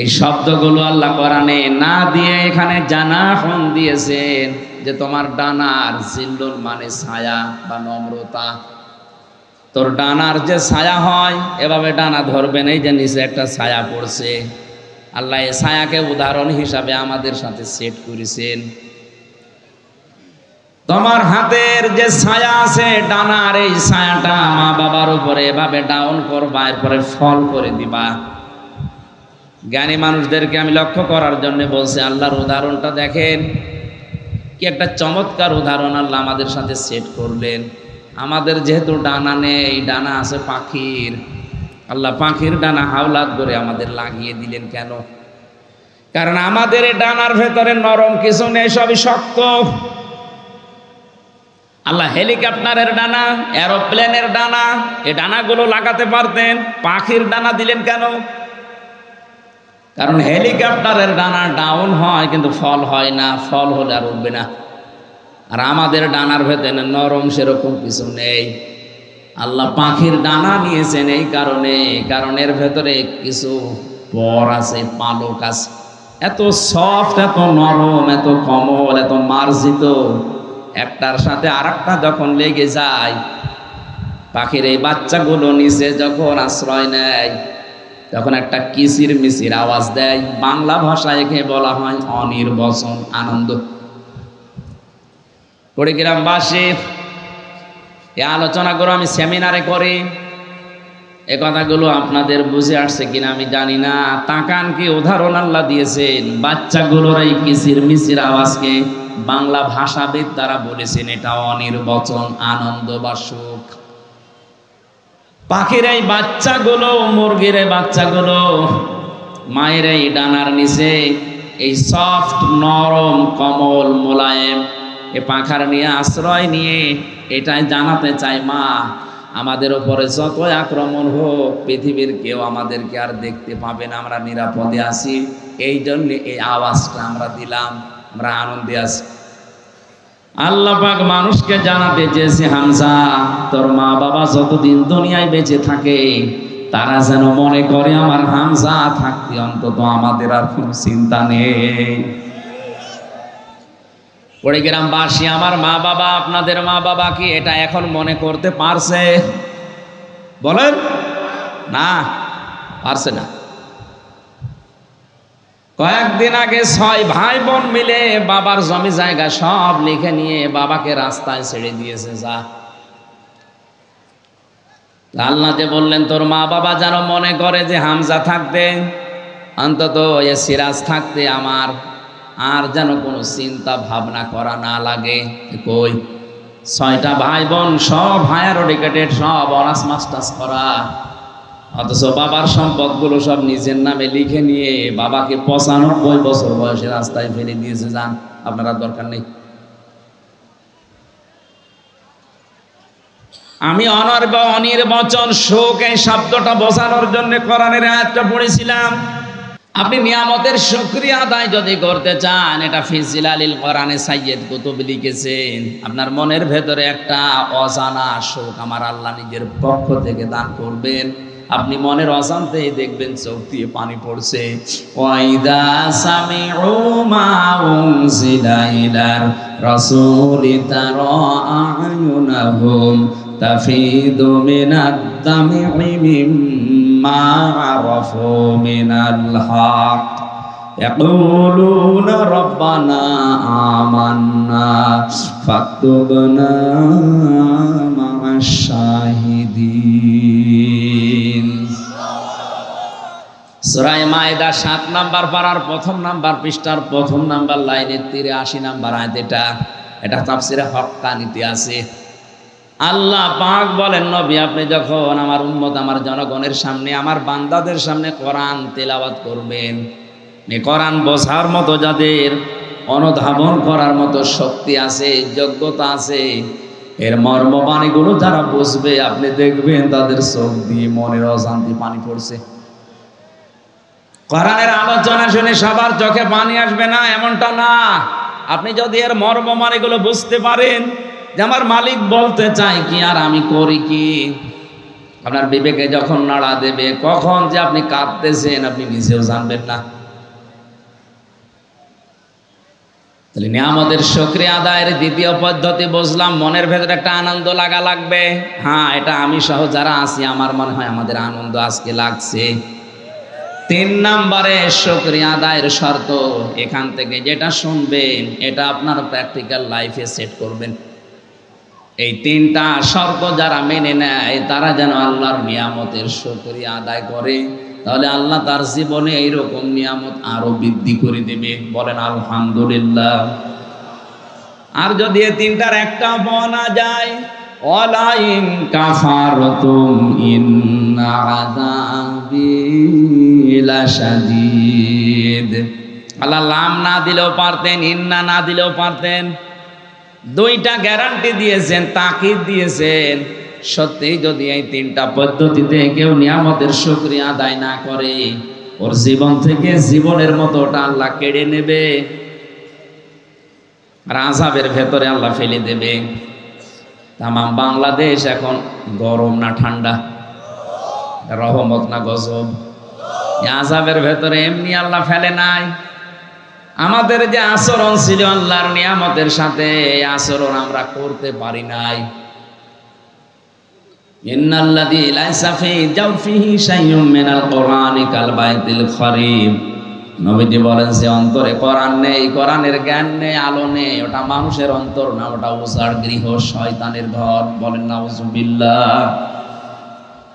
এই শব্দগুলো আল্লাহ কোরআনে না দিয়ে এখানে জানাহুন দিয়েছেন, যে তোমার ডানার জিল্লুন মানে ছায়া বা নম্রতা। তোর ডানার যে ছায়া হয়, এভাবে ডানা ধরবেন, এই যে নিচে একটা ছায়া পড়ছে, আল্লাহ এই ছায়াকে উদাহরণ হিসাবে আমাদের সাথে সেট করেছেন। তোমার হাতের যে ছায়া আছে, ডানার এই ছায়াটা মা বাবার উপরে এভাবে ডাউন করবা, এরপরে ফল করে দিবা। জ্ঞানী মানুষদেরকে আমি লক্ষ্য করার জন্য বলছি, আল্লাহর উদাহরণটা দেখেন, কি একটা চমৎকার উদাহরণ আল্লাহ আমাদের সাথে সেট করলেন। আমাদের যেহেতু ডানা নেই, ডানা আছে পাখির, আল্লাহ পাখির ডানা হাওলাত করে আমাদের লাগিয়ে দিলেন। কেন? কারণ আমাদের এই ডানার ভেতরে নরম কিছু নেই, সবই শক্ত। আল্লাহ হেলিকপ্টারের ডানা, এরোপ্লেনের ডানা, এই ডানাগুলো লাগাতে পারতেন, পাখির ডানা দিলেন কেন? কারণ হেলিকপ্টারের ডানা ডাউন হয় কিন্তু ফল হয় না, ফল হলে আর উঠবে না। আর আমাদের ডানার ভেতরে নরম সেরকম কিছু নেই। আল্লাহ পাখির ডানা নিয়েছেন এই কারণে, কারণ এর ভেতরে কিছু পর আছে, পালক আছে, এত সফট, এত নরম, এত কোমল, এত মার্জিত, একটার সাথে আরেকটা যখন লেগে যায়, পাখির এই বাচ্চাগুলো নিচে যখন আশ্রয় নেয়, তখন একটা কিচির মিচির আওয়াজ দেয়। বাংলা ভাষায় একে বলা হয় অনির্বচন আনন্দ। কুড়িগ্রামবাসী এই আলোচনাগুলো আমি সেমিনারে করি, এ কথাগুলো আপনাদের বুঝে আসছে কিনা আমি জানি না। তাকান কি উদাহরণ আল্লাহ দিয়েছেন। বাচ্চাগুলোর এই কিচির মিচির আওয়াজকে বাংলা ভাষাবিদ তারা বলেছেন এটা অনির্বচন আনন্দ বা সুখ। পাখির এই বাচ্চাগুলো, মুরগির এই বাচ্চাগুলো মায়ের এই ডানার নিচে এই সফট, নরম, কমল, মোলায়েম এ পাখার নিয়ে আশ্রয় নিয়ে এটাই জানাতে চাই, মা আমাদের উপরে যতই আক্রমণ হোক, পৃথিবীর কেউ আমাদেরকে আর দেখতে পাবে না, আমরা নিরাপদে আছি। এই জন্য এই আওয়াজটা আমরা দিলাম, আমরা আনন্দে আছি। আল্লাহ পাক মানুষকে জানাতে চেয়েছে, হামজা তোর মা বাবা যতদিন দুনিয়ায় বেঁচে থাকে, তারা যেন মনে করে আমার হামজা থাকতে অন্তত আমাদের আর কোনো চিন্তা নেই। কুড়িগ্রামবাসী, আমার মা বাবা, আপনাদের মা বাবা কি এটা এখন মনে করতে পারছে? বলেন না, পারছে না। কয়েকদিন আগে 6 ভাই বোন মিলে বাবার জমি জায়গা সব লিখে নিয়ে বাবাকে রাস্তায় ছেড়ে দিয়েছে। যা, আল্লাহ যে বললেন তোর মা বাবা যেন মনে করে যে হামজা থাকতে অন্তত এ সিরাজ থাকতে আমার আর যেন কোনো চিন্তা ভাবনা করা না লাগে। কই 6টা ভাই বোন, সব হায়ার এডুকেটেড, সব অনার্স মাস্টার্স করা, অথচ বাবার সম্পদগুলো সব নিজের নামে লিখে নিয়ে বাবাকে 95 বছর বয়সে রাস্তায় ফেলে দিয়েছে। যান, আপনার দরকার নেই। আমি অনির্বচন শোক এই শব্দটা বোঝানোর জন্য কোরআনের আয়াতটা পড়েছিলাম। আপনি নিয়ামতের শুকরিয়া আদায় যদি করতে চান, এটা ফি জিলালিল কোরআনে সাইয়্যিদ কুতুব লিখেছেন, আপনার মনের ভেতরে একটা অজানা শোক আমার আল্লাহ নিজের পক্ষ থেকে দান করবেন। আপনি মনের অজান্তেই দেখবেন চোখ দিয়ে পানি পড়ছে। ওয়াইদা সামিউ মা উনজিলা ইলার রাসূলি তারা আয়ুনাহুম তাফিদু মিনাদ দামি মিম্মা আরাফু মিনাল হক ইয়াকুলুনা রাব্বানা আমান্না ফাকতুবনা মা'আশ শাহিদিন। সূরা মায়েদা ৭ নাম্বার পারার ১ম নাম্বার পৃষ্ঠার ১ম নাম্বার লাইনের ৮৩ নাম্বার আয়াত। এটা তাফসীরে হক্কানিতে আছে। আল্লাহ পাক বলেন, নবী আপনি যখন আমার উম্মত আমার জনগণের সামনে আমার বান্দাদের সামনে কোরআন তেলাওয়াত করবেন, এই কোরআন বোঝার মতো যাদের অনুধাবন করার মতো শক্তি আছে, যোগ্যতা আছে, এর মর্মবাণীগুলো যারা বুঝবে, আপনি দেখবেন তাদের চোখ দিয়ে মনের অজান্তে পানি পড়ছে। কোরআনের আলোচনা শুনে সবার চোখে পানি আসবে না এমনটা না। আপনি যদি এর মর্মবাণীগুলো বুঝতে পারেন যে আমার মালিক বলতে চায় কি আর আমি করি কি, আপনার বিবেকে যখন নাড়া দেবে, কখন যে আপনি কাঁদতেছেন আপনি নিজেও জানবেন না। তাহলে নিয়ামতের শুকরিয়া আদায়ের দ্বিতীয় পদ্ধতি বুঝলাম, মনের ভেতরে একটা আনন্দ লাগা লাগবে। হ্যাঁ, এটা আমি সহ যারা আছি আমার মনে হয় আমাদের আনন্দ আজকে লাগছে। ৩ নম্বরে শুকরিয়া আদায়ের শর্ত, এখান থেকে যেটা শুনবেন এটা আপনার প্র্যাকটিক্যাল লাইফে সেট করবেন। এই ৩টা শর্ত যারা মেনে নেয় তারা যেন আল্লাহর নিয়ামতের শুকরিয়া আদায় করে, তাহলে আল্লাহ তার জীবনে এইরকম নিয়ামত আরো বৃদ্ধি করে দেবে। বলেন আলহামদুলিল্লাহ। আর যদি এই ৩টার একটা পাওয়া না যায়, ওয়ালাইন কাফারতুম ইন্না আযাবি লাশাদীদ। আল্লাহ লাম না দিলেও পারতেন, ইন্না না দিলেও পারতেন, 2টা গ্যারান্টি দিয়েছেন, তাকিদ দিয়েছেন। সত্যি যদি এই 3টা পদ্ধতিতে কেউ নিয়ামতের শুকরিয়া আদায় না করে, ওর জীবন থেকে জীবনের মতো ওটা আল্লাহ কেড়ে নেবে আর আযাবের ভেতরে আল্লাহ ফেলে দেবে। তাম বাংলাদেশ এখন গরম না ঠান্ডা, রহমত না গজব? আযাবের ভেতরে এমনি আল্লাহ ফেলে নাই। আমাদের যে আচরণ ছিল আল্লাহর নিয়ামতের সাথে, এই আচরণ আমরা করতে পারি নাই। ইন্নাল্লাযী লাইসা ফী জাওফিহি শাইউম মিনাল কুরআনি কাল বাইতিল খরিব। নবীজি বলেন যে অন্তরে কোরআন নেই, কোরআনের জ্ঞান নেই, আলো নেই, ওটা মানুষের অন্তর না, ওটা উজাড় গৃহ, শয়তানের ঘর। বলেন নাউযুবিল্লাহ।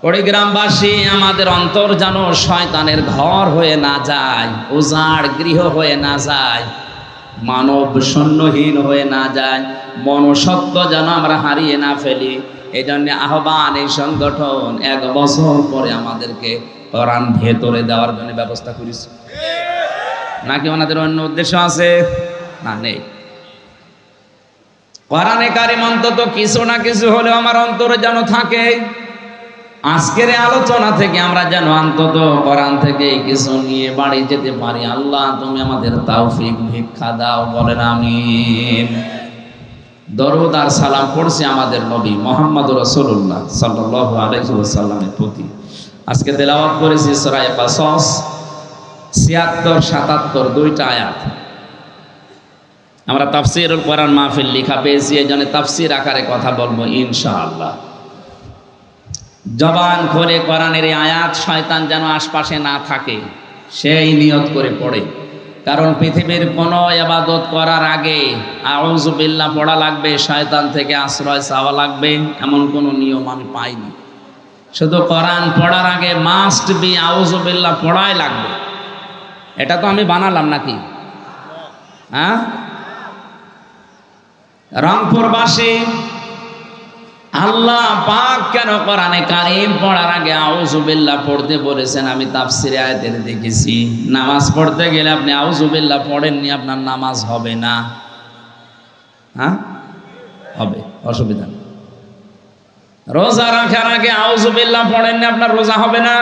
কুড়িগ্রামবাসী, আমাদের অন্তর যেন শয়তানের ঘর হয়ে না যায়, উজাড় গৃহ হয়ে না যায়, মানব শূন্যহীন হয়ে না যায়, মনুষ্যত্ব যেন আমরা হারিয়ে না ফেলি। এই জন্য আহ্বান, এই সংগঠন 1 বছর পরে আমাদেরকে কোরআন ভেতরে দেওয়ার জন্য ব্যবস্থা করেছে। নাকি ওনাদের অন্য উদ্দেশ্য আছে? না, নেই। কোরআনে কারিম অন্তত কিছু না কিছু হলেও আমার অন্তরে যেন থাকে। আজকের আলোচনা থেকে আমরা যেন অন্তত কোরআন থেকে কিছু নিয়ে বাড়ি যেতে পারি। আল্লাহ তুমি আমাদের তৌফিক ভিক্ষা দাও। বলেন আমিন। দরুদ আর সালাম পড়ছি আমাদের নবী মুহাম্মদুর রাসূলুল্লাহ সাল্লাল্লাহু আলাইহি ওয়াসাল্লামের প্রতি। আজকে তেলাওয়াত করেছি সূরা কাসস ৭৬, ৭৭ 2টা আয়াত। আমরা তাফসীরুল কোরআন মাহফিল লেখা পেয়েছি, এই জন্য তাফসীর আকারে কথা বলবো ইনশাআল্লাহ। জবান খুলে কোরআনের এই আয়াত শয়তান যেন আশপাশে না থাকে সেই নিয়ত করে পড়ে। কারণ পৃথিবীর কোনো ইবাদত করার আগে আউযু বিল্লাহ পড়া লাগবে, শয়তান থেকে আশ্রয় চাওয়া লাগবে, এমন কোনো নিয়ম আমি পাইনি। শুধু কোরআন পড়ার আগে মাস্ট বি আউযু বিল্লাহ পড়াই লাগবে। এটা তো আমি বানালাম নাকি? হ্যাঁ, রংপুরবাসী, আল্লাহ পাক কেন কোরআনে কারীম পড়ার আগে আউযু বিল্লাহ পড়তে বলেছেন? আমি তাফসীরে আয়াতে দেখেছি, নামাজ পড়তে গেলে আপনি আউযু বিল্লাহ পড়েননি, আপনার নামাজ হবে না। হ্যাঁ, হবে, অসুবিধা নেই। রোজা রাখার আগে আউযুবিল্লাহ পড়েননি, আপনার রোজা হবে না।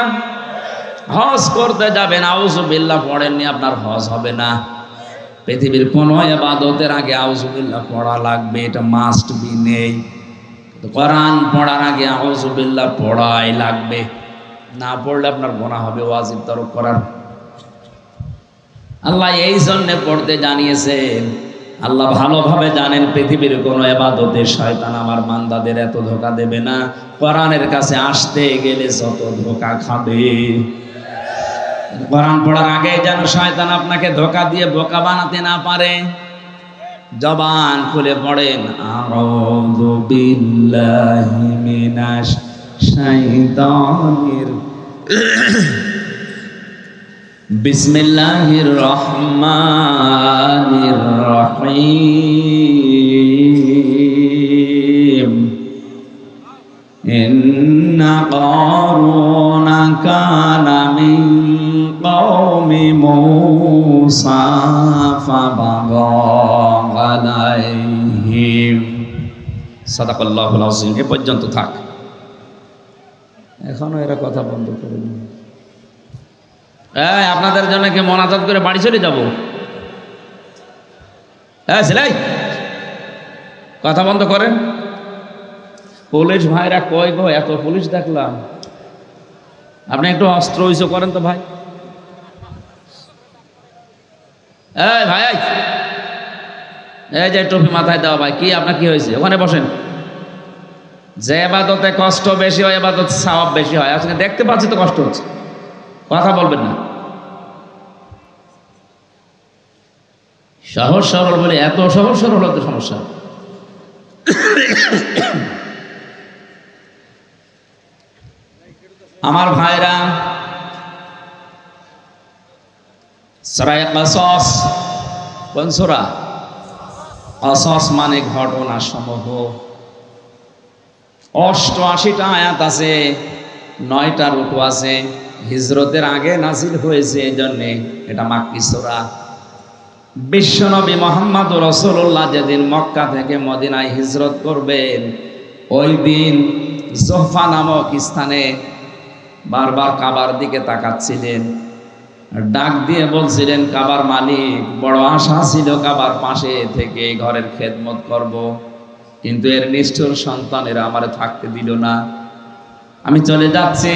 হজ করতে যাবেন, আউযুবিল্লাহ পড়েননি, আপনার হজ হবে না। পৃথিবীর কোন ইবাদতের আগে আউযুবিল্লাহ পড়া লাগবে, এটা মাস্ট বি। নেই কোরআন পড়ার আগে আউযুবিল্লাহ পড়াই লাগবে, না পড়লে আপনার গুনাহ হবে ওয়াজিব তরক করার। আল্লাহ এই জন্য পড়তে জানিয়েছেন। আল্লাহ ভালোভাবে জানেন পৃথিবীর কোন ইবাদতে শয়তান আমার বান্দাদের এত ধোঁকা দেবে না, কোরআনের কাছে আসতে গেলে যত ধোঁকা খাবে। কোরআন পড়ার আগে যেন শয়তান আপনাকে ধোঁকা দিয়ে বোকা বানাতে না পারে। জবান খুলে পড়েন আউযু বিল্লাহি মিনাশ শাইতানির বিসমিল্লাহির রহমানির রহিম ইন্না কারুনা কানা মিন কওমি মূসা ফাবাগা আলাইহিম। সাদাকাল্লাহুল আযীম। এ পর্যন্ত থাক, এখনো এরা কথা বন্ধ করেনি। আপনাদের জন্য কি মোনাজাত করে বাড়ি চলে যাব? সেলাই কথা বন্ধ করেন। পুলিশ ভাইরা কই গো, এত পুলিশ দেখলাম, আপনি একটু অস্ত্র ইস্যু করেন তো ভাই। ভাই এই যে টুপি মাথায় দেওয়া ভাই, কি আপনার কি হয়েছে? ওখানে বসেন। যে ইবাদতে কষ্ট বেশি হয় ইবাদত সওয়াব বেশি হয়। আজকে দেখতে পাচ্ছি তো কষ্ট হচ্ছে, কথা বলবেন না। সহজ সরল বলে এত সহজ সরল হতে সমস্যা। আমার ভাইরা, সূরা কসস, কোন সূরা? কসস মানে ঘটনা সমূহ। 88টা আয়াত আছে, 9টা রুকু আছে। হিজরতের আগে নাজিল হয়েছে, এই জন্যে এটা মাক্কি সূরা। বিশ্বনবী মুহাম্মদ রাসূলুল্লাহ যেদিন মক্কা থেকে মদিনায় হিজরত করবেন, ওই দিন জোহফা নামক স্থানে বারবার কাবার দিকে তাকাচ্ছিলেন, ডাক দিয়ে বলছিলেন, কাবার মালিক, বড় আশা ছিল কাবার পাশে থেকে ঘরের খেদমত করব, কিন্তু এর নিষ্ঠুর সন্তানেরা আমারে থাকতে দিল না, আমি চলে যাচ্ছি।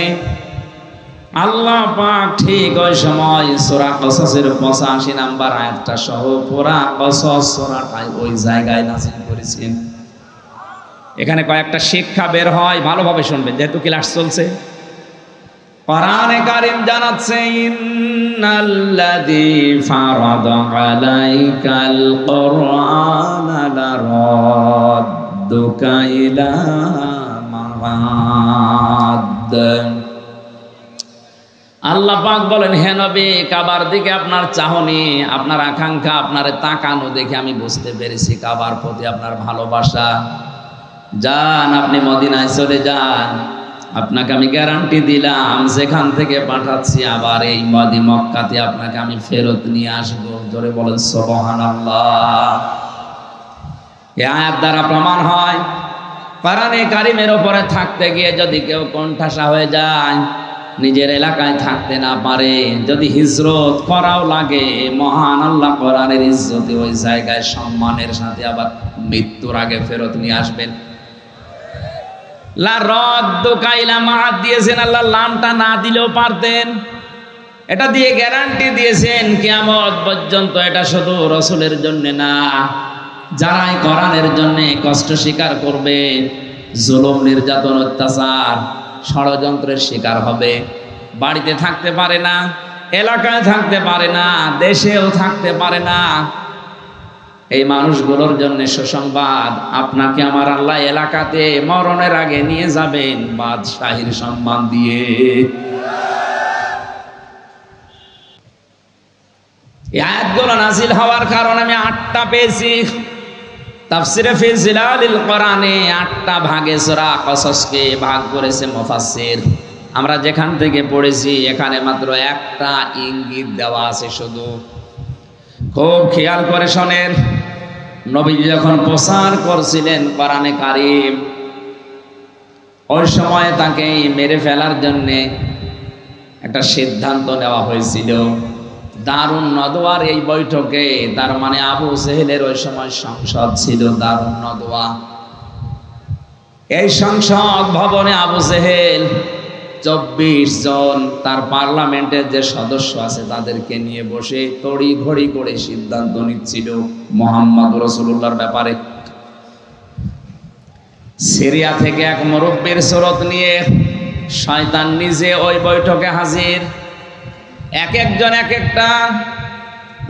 আল্লাহ পাক ঠিক ওই সময় সূরা কসসের 85 নাম্বার আয়াতটা সহ পুরা কসস সূরাটাই ওই জায়গায় নাযিল করেছেন। এখানে কয়েকটা শিক্ষা বের হয়, ভালোভাবে শুনবেন যেহেতু ক্লাস চলছে। কোরআনে কারীম জানাচ্ছে, ইন্নাল্লাযী ফারাদা আলাইকাল কুরআনা লারাদ্দুকা ইলা মাআদ। আল্লাহ পাক বলেন, হে নবী, কাবার দিকে আপনার চাহনি, আপনার আকাঙ্ক্ষা, আপনার তাকানো দেখে আমি বুঝতে পেরেছি কাবার প্রতি আপনার ভালোবাসা। যান, আপনি মদিনায় চলে যান, আপনাকে আমি গ্যারান্টি দিলাম যেখান থেকে পাঠাচ্ছি আবার এই মক্কাতে আপনাকে আমি ফেরত নিয়ে আসবো। জোরে বলেন সুবহানাল্লাহ। এই আয়াত দ্বারা প্রমাণ হয়, কোরআনে কারীমের উপরে থাকতে গিয়ে যদি কেউ কোণঠাসা হয়ে যায়, নিজের এলাকায় থাকতে না পারে, যদি হিজরত করাও লাগে, মহান আল্লাহ কোরআনের ইজ্জতে ওই জায়গায় সম্মানের সাথে আবার মৃত্যুর আগে ফেরত নিয়ে আসবেন। লা রাদ্দুকা ইলা মাআদ দিয়েছেন আল্লাহ, লামটা না দিলেও পারতেন। এটা দিয়ে গ্যারান্টি দিয়েছেন কিয়ামত পর্যন্ত। এটা শুধু রাসূলের জন্য না, যারাই কোরআনের জন্য কষ্ট স্বীকার করবে, জুলুম, নির্যাতন, অত্যাচার, ষড়যন্ত্রের শিকার হবে, বাড়িতে থাকতে পারে না, এলাকায় থাকতে পারে না, দেশেও থাকতে পারে না, এই মানুষগুলোর জন্য সুসংবাদ, আপনাকে আমার আল্লাহ এলাকাতে মরণের আগে নিয়ে যাবেন বাদশাহীর সম্মান দিয়ে। এই আয়াতগুলো নাযিল হওয়ার কারণে আমি 8টা পেয়েছি। তাফসিরে ফি জিলালিল কোরআনে 8টা ভাগে সূরা কসসকে ভাগ করেছে মুফাসসির। আমরা যেখান থেকে পড়েছি এখানে মাত্র একটা ইঙ্গিত দেওয়া আছে শুধু। খুব খেয়াল করে শোনেন, নবীজি যখন প্রচার করছিলেন কোরআনে কারীম, ওই সময় তাকে মেরে ফেলার জন্য একটা সিদ্ধান্ত নেওয়া হয়েছিল। দারুন নদওয়ার এই বৈঠকে, তার মানে আবু জেহেলের ওই সময় সংসদ ছিল দারুন নদওয়া। এই সংসদ ভবনে আবু জেহেল 24 জন তার পার্লামেন্টের যে সদস্য আছে তাদেরকে নিয়ে বসে তড়ি ঘড়ি করে সিদ্ধান্ত নিচ্ছিল মুহাম্মদ রাসূলুল্লাহর ব্যাপারে। সিরিয়া থেকে এক মুরব্বির সুরত নিয়ে শয়তান নিজে ওই বৈঠকে হাজির। এক একজন এক একটা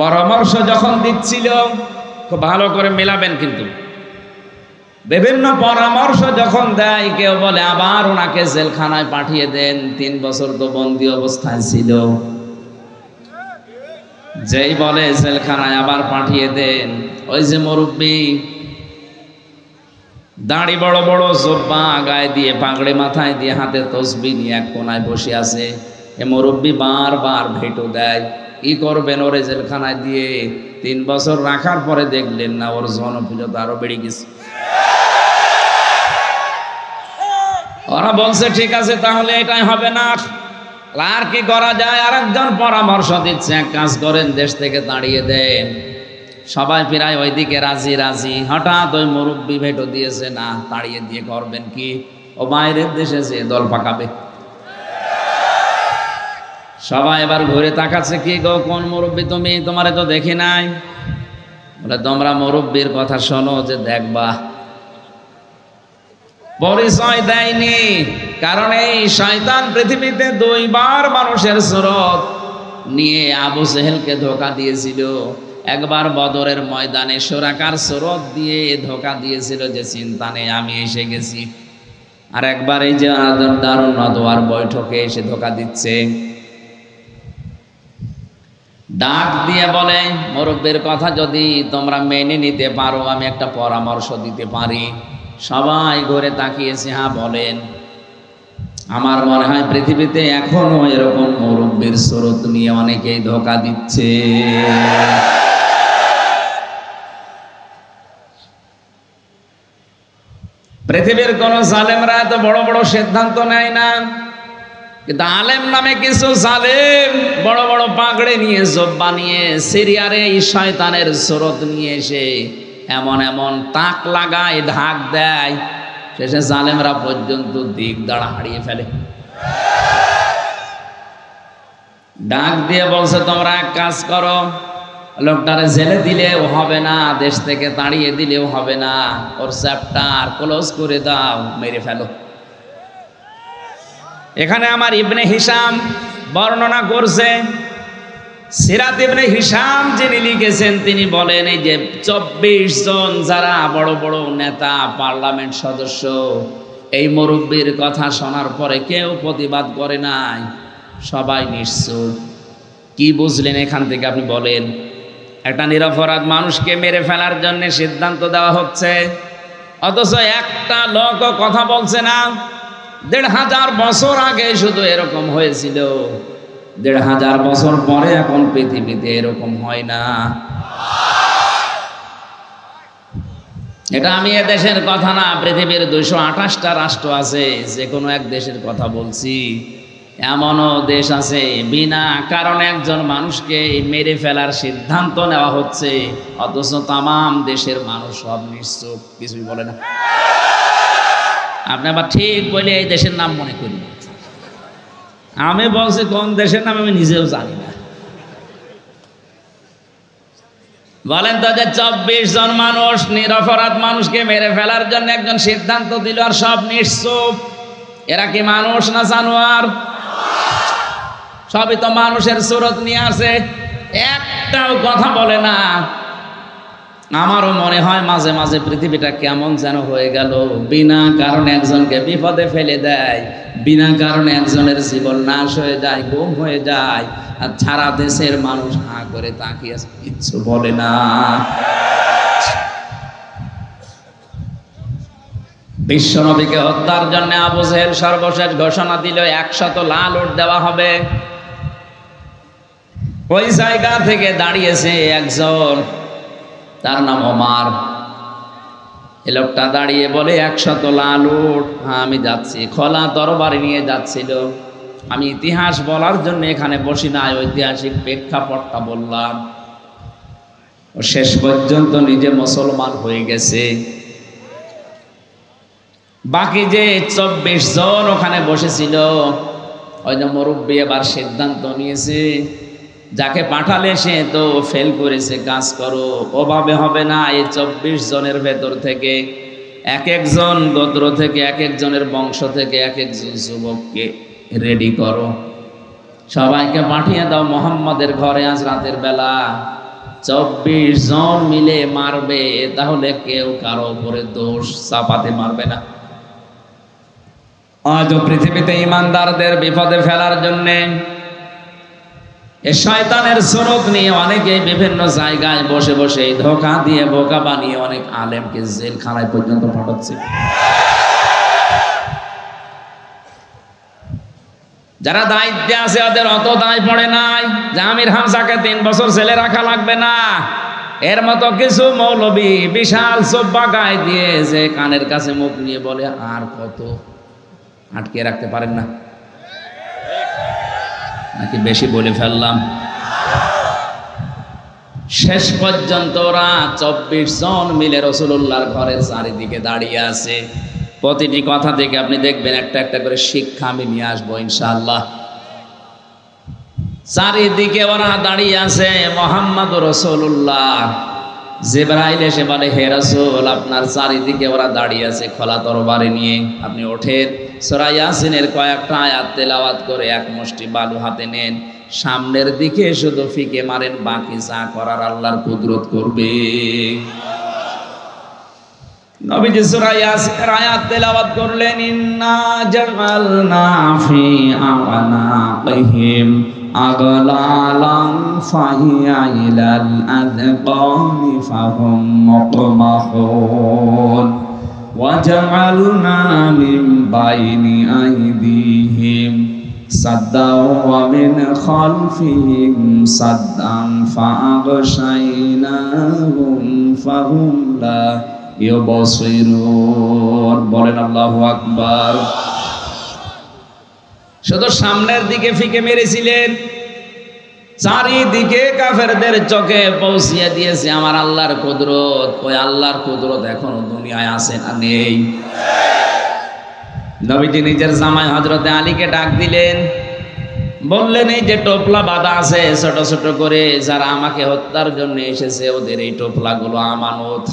পরামর্শ যখন দিচ্ছিল, খুব ভালো করে মেলাবেন কিন্তু, বিভিন্ন পরামর্শ যখন দেয়, কেউ বলে আবার ওনাকে জেলখানায় পাঠিয়ে দেন, 3 বছর তো বন্দী অবস্থায় ছিল। যেই বলে জেলখানায় আবার পাঠিয়ে দেন, ওই যে মুরব্বি দাড়ি বড় বড়, জোব্বা গায়ে দিয়ে, পাগড়ি মাথায় দিয়ে, হাতে তসবিহ নিয়ে এক কোনায় বসে আছে। এ মুরব্বি বারবার ভেটো দেয়, কি করবেন ওরে জেলখানায় দিয়ে? 3 বছর রাখার পরে দেখলেন না ওর জনপ্রিয়তা আরো বেড়ে গেছে। ওরা বলছে ঠিক আছে তাহলে এটাই হবে না, আর কি করা যায়? আরেকজন পরামর্শ দিচ্ছে, এক কাজ করেন, দেশ থেকে তাড়িয়ে দেন। সবাই প্রায় ওইদিকে রাজি রাজি। হঠাৎ ওই মুরব্বি ভেটো দিয়েছে, না, তাড়িয়ে দিয়ে করবেন কি? ও বাইরের দেশে যে দল পাকাবে। সবাই এবার ঘুরে তাকাচ্ছে, কি গো, কোন মুরব্বি তুমি? তোমারে তো দেখি নাই। বলে তোমরা মুরব্বির কথা শোনো, যে দেখবা। পরিচয় দেয়নি, কারণ এই শয়তান পৃথিবীতে 2 বার মানুষের সুরত নিয়ে আবু জেহেলকে ধোঁকা দিয়েছিল। একবার বদরের ময়দানে সুরাকার সুরত দিয়ে ধোঁকা দিয়েছিল, যে চিন্তা নেই আমি এসে গেছি। আর একবার এই যে দারুন নদওয়ার বৈঠকে এসে ধোঁকা দিচ্ছে। ডাক দিয়ে বলে, মুরব্বির কথা যদি তোমরা মেনে নিতে পারো, আমি একটা পরামর্শ দিতে পারি। সবাই ঘুরে তাকিয়েছে, হ্যাঁ বলেন। আমার মনে হয় পৃথিবীতে এখনো এরকম মুরব্বির সুরত নিয়ে অনেকেই ধোঁকা দিচ্ছে। পৃথিবীর কোন জালেমরা এত বড় বড় সিদ্ধান্ত নেয় না, কিন্তু আলেম নামে কিছু জালেম বড় বড় পাগড়ে নিয়ে, জব্বা নিয়ে, সিরিয়ার এই শয়তানের সুরত নিয়ে এসে এমন এমন তাক লাগায়, ঢাক দেয়, শেষে জালেমরা পর্যন্ত দিক দাঁড়া হারিয়ে ফেলে। ডাক দিয়ে বলছে, তোমরা এক কাজ করো, লোকটারে জেলে দিলেও হবে না, দেশ থেকে তাড়িয়ে দিলেও হবে না, ওর চ্যাপ্টার ক্লোজ করে দাও, মেরে ফেলো। এখানে আমার ইবনে হিশাম বর্ণনা করছে, সিরাত ইবনে হিশাম যিনি লিখেছেন, তিনি বলেন এই যে 24 জন যারা বড় বড় নেতা, পার্লামেন্ট সদস্য, এই মুরব্বির কথা শোনার পরে কেউ প্রতিবাদ করে নাই, সবাই নিশ্চুপ। কি বুঝলেন এখান থেকে আপনি বলেন? একটা নিরপরাধ মানুষকে মেরে ফেলার জন্য সিদ্ধান্ত দেওয়া হচ্ছে, অথচ একটা লোকও কথা বলছে না। 1500 বছর আগে শুধু এরকম হয়েছিল, 1500 বছর পরে এখন পৃথিবীতে এরকম হয় না। এটা আমি এদেশের কথা না, পৃথিবীর 228টা রাষ্ট্র আছে, যে কোনো এক দেশের কথা বলছি। এমনও দেশ আছে বিনা কারণে একজন মানুষকে মেরে ফেলার সিদ্ধান্ত নেওয়া হচ্ছে, অথচ তামাম দেশের মানুষ সব নিশ্চুপ, কিছুই বলে না। আপনি আবার ঠিক বলে এই দেশের নাম মনে করি। আমি বলছি কোন দেশের নাম আমি নিজেও জানি না। বলেন তো, যে 24 জন মানুষ নিরপরাধ মানুষকে মেরে ফেলার জন্য একজন সিদ্ধান্ত দিল, আর সব নিশ্চুপ। এরা কি মানুষ না জানোয়ার? সবই তো মানুষের সুরত নিয়ে আসে, একটাও কথা বলে না। আমারও মনে হয় মাঝে মাঝে পৃথিবীটা কেমন যেন হয়ে গেল, বিনা কারণে একজনকে বিপদে ফেলে দেয়, বিনা কারণে একজনের জীবন নাশ হয়ে যায়, গুম হয়ে যায়, আর সারা দেশের মানুষ হাঁ করে তাকিয়ে কিচ্ছু বলে না। বিশ্বনবীকে হত্যার জন্য আবু জেহেল সর্বশেষ ঘোষণা দিল 100 লাল উট দেওয়া হবে। ওই জায়গা থেকে দাঁড়িয়েছে একজন, তার নাম ওমর। এ লোকটা দাঁড়িয়ে বলে 100 তোলা লুট। হ্যাঁ আমি যাচ্ছি। খোলা তরবারি নিয়ে যাচ্ছিল। আমি ইতিহাস বলার জন্য এখানে বসি নাই, ঐতিহাসিক প্রেক্ষাপটটা বললাম। ও শেষ পর্যন্ত নিজে মুসলমান হয়ে গেছে। বাকি যে 24 জন ওখানে বসেছিল, ওই যে মুরব্বী এবার সিদ্ধান্ত নিয়েছে, যাকে পাঠালে সে তো ফেল করেছে, কাজ করো, ওভাবে হবে না। এই 24 জনের ভেতর থেকে এক একজন গোত্র থেকে, এক একজনের বংশ থেকে এক একজন যুবককে রেডি করো, সবাইকে পাঠিয়ে দাও মোহাম্মদের ঘরে আজ রাতের বেলা। 24 জন মিলে মারবে, তাহলে কেউ কারো উপরে দোষ চাপাতে মারবে না। আজ পৃথিবীতে ইমানদারদের বিপদে ফেলার জন্যে এ শয়তানের সুরত নিয়ে অনেকে বিভিন্ন জায়গায় বসে বসে ধোঁকা দিয়ে বোকা বানিয়ে অনেক আলেমকে জেলখানায় পর্যন্ত পাঠাচ্ছে। যারা দায়িত্বে আছে ওদের অত দায় পড়ে নাই যে আমির হামজাকে 3 বছর জেলে রাখা লাগবে না। এর মতো কিছু মৌলবী বিশাল চোব্বা গায়ে দিয়ে যে কানের কাছে মুখ নিয়ে বলে আর কত, আটকে রাখতে পারেন না নাকি বেশি বলে ফেললাম? শেষ পর্যন্ত ওরা 24 জন মিলে রাসূলুল্লাহর ঘরের চারিদিকে দাঁড়িয়ে আছে। প্রতিটি কথা থেকে আপনি দেখবেন একটা একটা করে শিক্ষা আমি নিয়ে আসবো ইনশাআল্লাহ। চারিদিকে ওরা দাঁড়িয়ে আছে। মুহাম্মদুর রাসূলুল্লাহ। জিবরাইল এসে বলে, হে রাসূল, আপনার চারিদিকে ওরা দাঁড়িয়ে আছে খোলা তরবারি নিয়ে, আপনি ওঠেন, সূরা ইয়াসিনের কয়েকটা আয়াত তেলাওয়াত করে এক মুষ্টি বালু হাতে নেন, সামনের দিকে শুধু ফিকে মারেন, বাকি যা করার আল্লাহর কুদরত করবে। নবীজি সূরা ইয়াসিনের আয়াত তেলাওয়াত করলেন, ইন্না জাআলনা ফি আ'নাকিহিম আগলালান ফাহিয়া ইলাল আযকানি ফাহুম মুকমাহুন ওয়া জাআলনা মিন বাইনি আইদিহিম সাদ্দাও ওয়া মিন খালফিহিম সাদ্দান ফাআগশাইনাহুম ফাহুম লা ইউবসিরুন। বলেন আল্লাহু আকবার। শুধু সামনের দিকে ফিকে মেরেছিলেন, চারিদিকে কাফেরদের চোখে পৌঁছিয়ে দিয়েছে আমার আল্লাহর কুদরত। ওই আল্লাহর কুদরত এখনো দুনিয়ায় আছে না নেই? নবীজি নিজের জামাই হযরতে আলীকে ডাক দিলেন, বললেন, এই যে টোপলা বাঁধা আছে ছোট ছোট করে, যারা আমাকে হত্যার জন্য এসেছে ওদের এই টোপলাগুলো আমানত।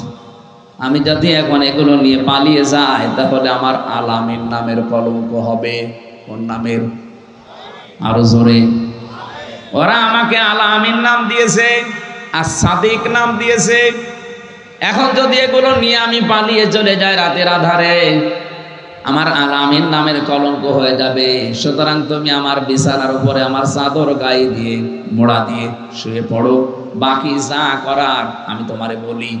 আমি যদি এখন এগুলো নিয়ে পালিয়ে যাই তাহলে আমার আলামিন নামের কলঙ্ক হবে। কোন নামের? আরো জোরে। ওরা আমাকে আলামিন নাম দিয়েছে আর সাদিক নাম দিয়েছে। এখন যদি এগুলো নিয়ে আমি পালিয়ে চলে যাই রাতের আধারে, আমার আলামিন নামের কলঙ্ক হয়ে যাবে। সুতরাং তুমি আমার বিছানার উপরে আমার চাদর গায়ে দিয়ে মোড়া দিয়ে শুয়ে পড়ো, বাকি যা করার আমি তোমারে বলি।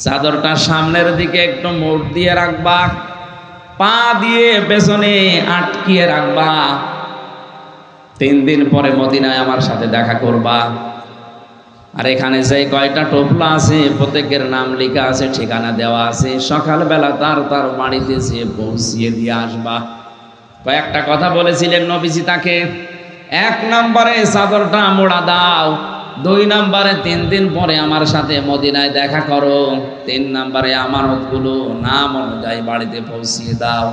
চাদরটা সামনের দিকে একটু মোড় দিয়ে রাখবা, পা দিয়ে পেছনে আটকিয়ে রাখবা। 3 দিন পরে মদিনায় আমার সাথে দেখা করবা। আর এখানে যে কয়টা টোপলা আছে প্রত্যেকের নাম লেখা আছে, ঠিকানা দেওয়া আছে। সকালবেলা তার বাড়িতে যেয়ে পৌঁছিয়ে দিয়ে আসবা। কয়েকটা কথা বলেছিলেন নবীজি তাকে। 1 নম্বরে চাদরটা মোড়া দাও, 2 নম্বরে 3 দিন পরে আমার সাথে মদিনায় দেখা করো, 3 নম্বরে আমানতগুলো নাম অনুযায়ী বাড়িতে পৌঁছিয়ে দাও।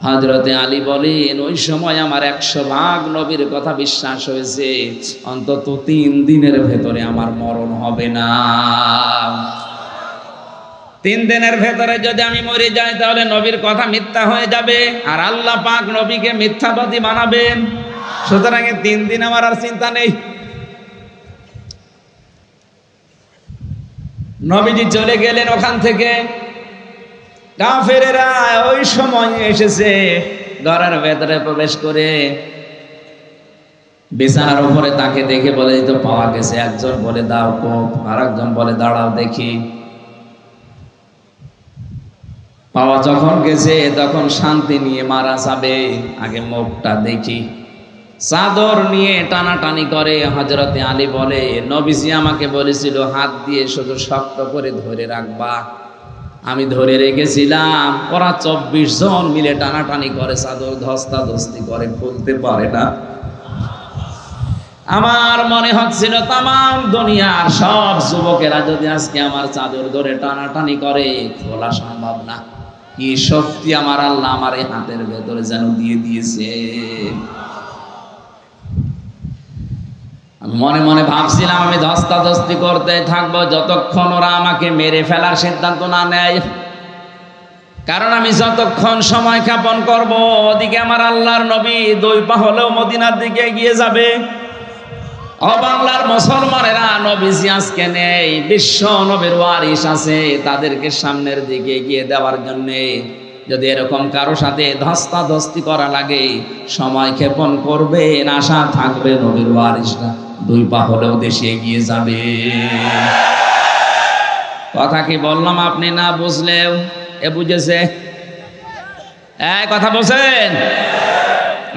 হযরতে আলী বলেন, ওই সময় আমার 100 ভাগ নবীর কথা বিশ্বাস হয়েছে, অন্তত 3 দিনের ভেতরে আমার মরণ হবে না। 3 দিনের ভেতরে যদি আমি মরে যাই তাহলে নবীর কথা মিথ্যা হয়ে যাবে, আর আল্লাহ পাক নবীকে মিথ্যাবাদী বানাবেন। সুতরাং 3 দিন আমার আর চিন্তা নেই। নবীজি চলে গেলেন ওখান থেকে। কাফেরেরা ওই সময় এসেছে, ঘরের ভেতরে প্রবেশ করে বিছানার উপরে তাকে দেখে বলে, তো পাওয়া গেছে। একজন বলে দাও কোপ, আর একজন বলে দাঁড়াও দেখি। পাওয়া যখন গেছে তখন শান্তি নিয়ে মারা যাবে, আগে মুখটা দেখি। চাদর নিয়ে টানাটানি করে। হযরতে আলী বলে, নবীজি আমাকে বলেছিল হাত দিয়ে শুধু শক্ত করে ধরে রাখবা, আমি ধরে রেখেছিলাম, ওরা 24 জন মিলে টানাটানি করে, চাদর ধস্তাধস্তি করে, খুলতে পারে না। আমার মনে হচ্ছিল তামাম দুনিয়ার সব যুবকেরা যদি আজকে আমার চাদর ধরে টানাটানি করে, খোলা সম্ভব না। কি শক্তি আমার আল্লাহ আমার এই হাতের ভেতরে যেন দিয়ে দিয়েছে। আমি মনে মনে ভাবছিলাম আমি ধস্তাধস্তি করতে থাকবো যতক্ষণ ওরা আমাকে মেরে ফেলার সিদ্ধান্ত না নেয়। কারণ আমি যতক্ষণ সময় ক্ষেপণ করব, ওদিকে আমার আল্লাহর নবী 2 পা হলেও মদিনার দিকে এগিয়ে যাবে। ও বাংলার মুসলমানেরা, নবীজি আজকে নেই, বিশ্ব নবীর ওয়ারিস আছে, তাদেরকে সামনের দিকে এগিয়ে দেওয়ার জন্য যদি এরকম কারো সাথে ধস্তাধস্তি করা লাগে, সময় ক্ষেপণ করবে, আশা থাকবে নবীর ওয়ারিসরা 2 পা হলেও দেশে এগিয়ে যাবে। কথা কি বললাম আপনি না বুঝলেও এ বুঝেছে? এই কথা বলছেন?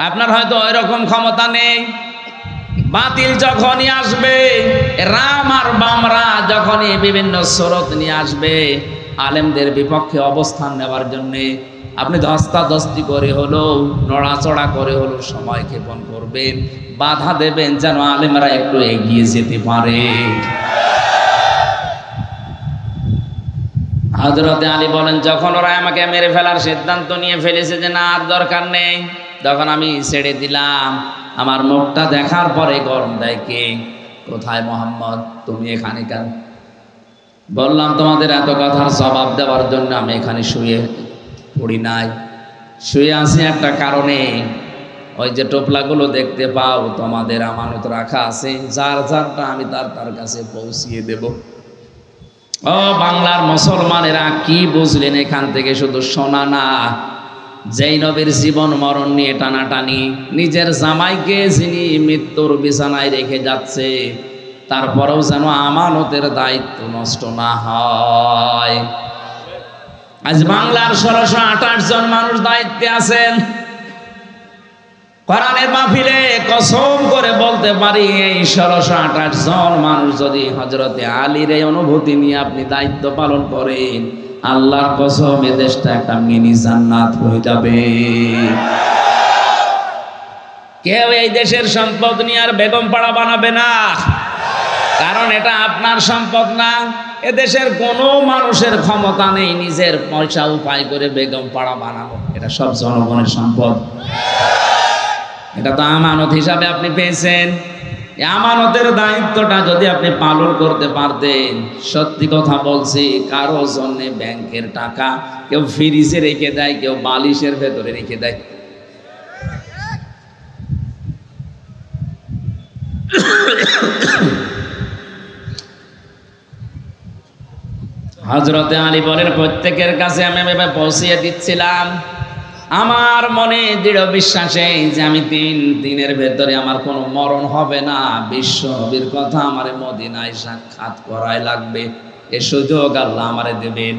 আপনার হয়তো ওই রকম ক্ষমতা নেই। বাতিল যখনই আসবে, রাম আর বামরা যখনই বিভিন্ন স্রোত নিয়ে আসবে আলেমদের বিপক্ষে অবস্থান নেওয়ার জন্য, আপনি ধস্তাধস্তি করে হলো, নড়াচড়া করে হলো সময় ক্ষেপণ করবেন, বাধা দেবেন যেন আলেমরা একটু এগিয়ে যেতে পারে। হযরতে আলী বলেন, যখন ওরা আমাকে মেরে ফেলার সিদ্ধান্ত নিয়ে ফেলেছে যে না আর দরকার নেই, তখন আমি ছেড়ে দিলাম। আমার মুখটা দেখার পরে গরম দেয় কে? কোথায় মোহাম্মদ? তুমি এখানে কেন? বললাম তোমাদের এত কথার জবাব দেওয়ার জন্য আমি এখানে শুয়ে পড়ি নাই, শুয়ে আছি একটা কারণে। ওই যে টোপলাগুলো দেখতে পাও, তোমাদের আমানত রাখা আছে, যার যারটা আমি তার কাছে পৌঁছিয়ে দেব। ও বাংলার মুসলমানেরা, কি বুঝলেন এখান থেকে? শুধু শোনা না, যেই নবীর জীবন মরণ নিয়ে টানাটানি, নিজের জামাইকে যিনি মৃত্যুর বিছানায় রেখে যাচ্ছে, তারপরেও যেন আমানতের দায়িত্ব নষ্ট না হয়। আজ বাংলার 1628 জন মানুষ দায়িত্বে আছেন। কোরআনের মাহফিলে কসম করে বলতে পারি, এই 1628 জন মানুষ যদি হযরতে আলীর এই অনুভূতি নিয়ে আপনি দায়িত্ব পালন করেন, আল্লাহর কসম এ দেশটা একটা মিনি জান্নাত হয়ে যাবে। কেউ এই দেশের সম্পদ নিয়ে আর বেগম পাড়া বানাবে না, কারণ এটা আপনার সম্পদ না। এ দেশের কোনো মানুষের ক্ষমতা নেই নিজের পয়সা উপায় করে বেগম পাড়া বানাবো। এটা সব জনগণের সম্পদ। এটা তো আমানত হিসাবে আপনি পেয়েছেন। এই আমানতের দায়িত্বটা যদি আপনি পালন করতে পারতেন, সত্যি কথা বলছি, কারো জন্য ব্যাংকের টাকা কেউ ফ্রিজে রেখে দেয়, কেউ বালিশের ভেতরে রেখে দেয়। হযরতে আলী বলেন, প্রত্যেকের কাছে আমি এভাবে পৌঁছিয়ে দিচ্ছিলাম। আমার মনে দৃঢ় বিশ্বাসে যে আমি 3 দিনের ভেতরে আমার কোনো মরণ হবে না, বিশ্ব নবীর কথা আমার মদিনায় সাক্ষাৎ করাই লাগবে, এ সুযোগ আল্লাহ আমারে দেবেন।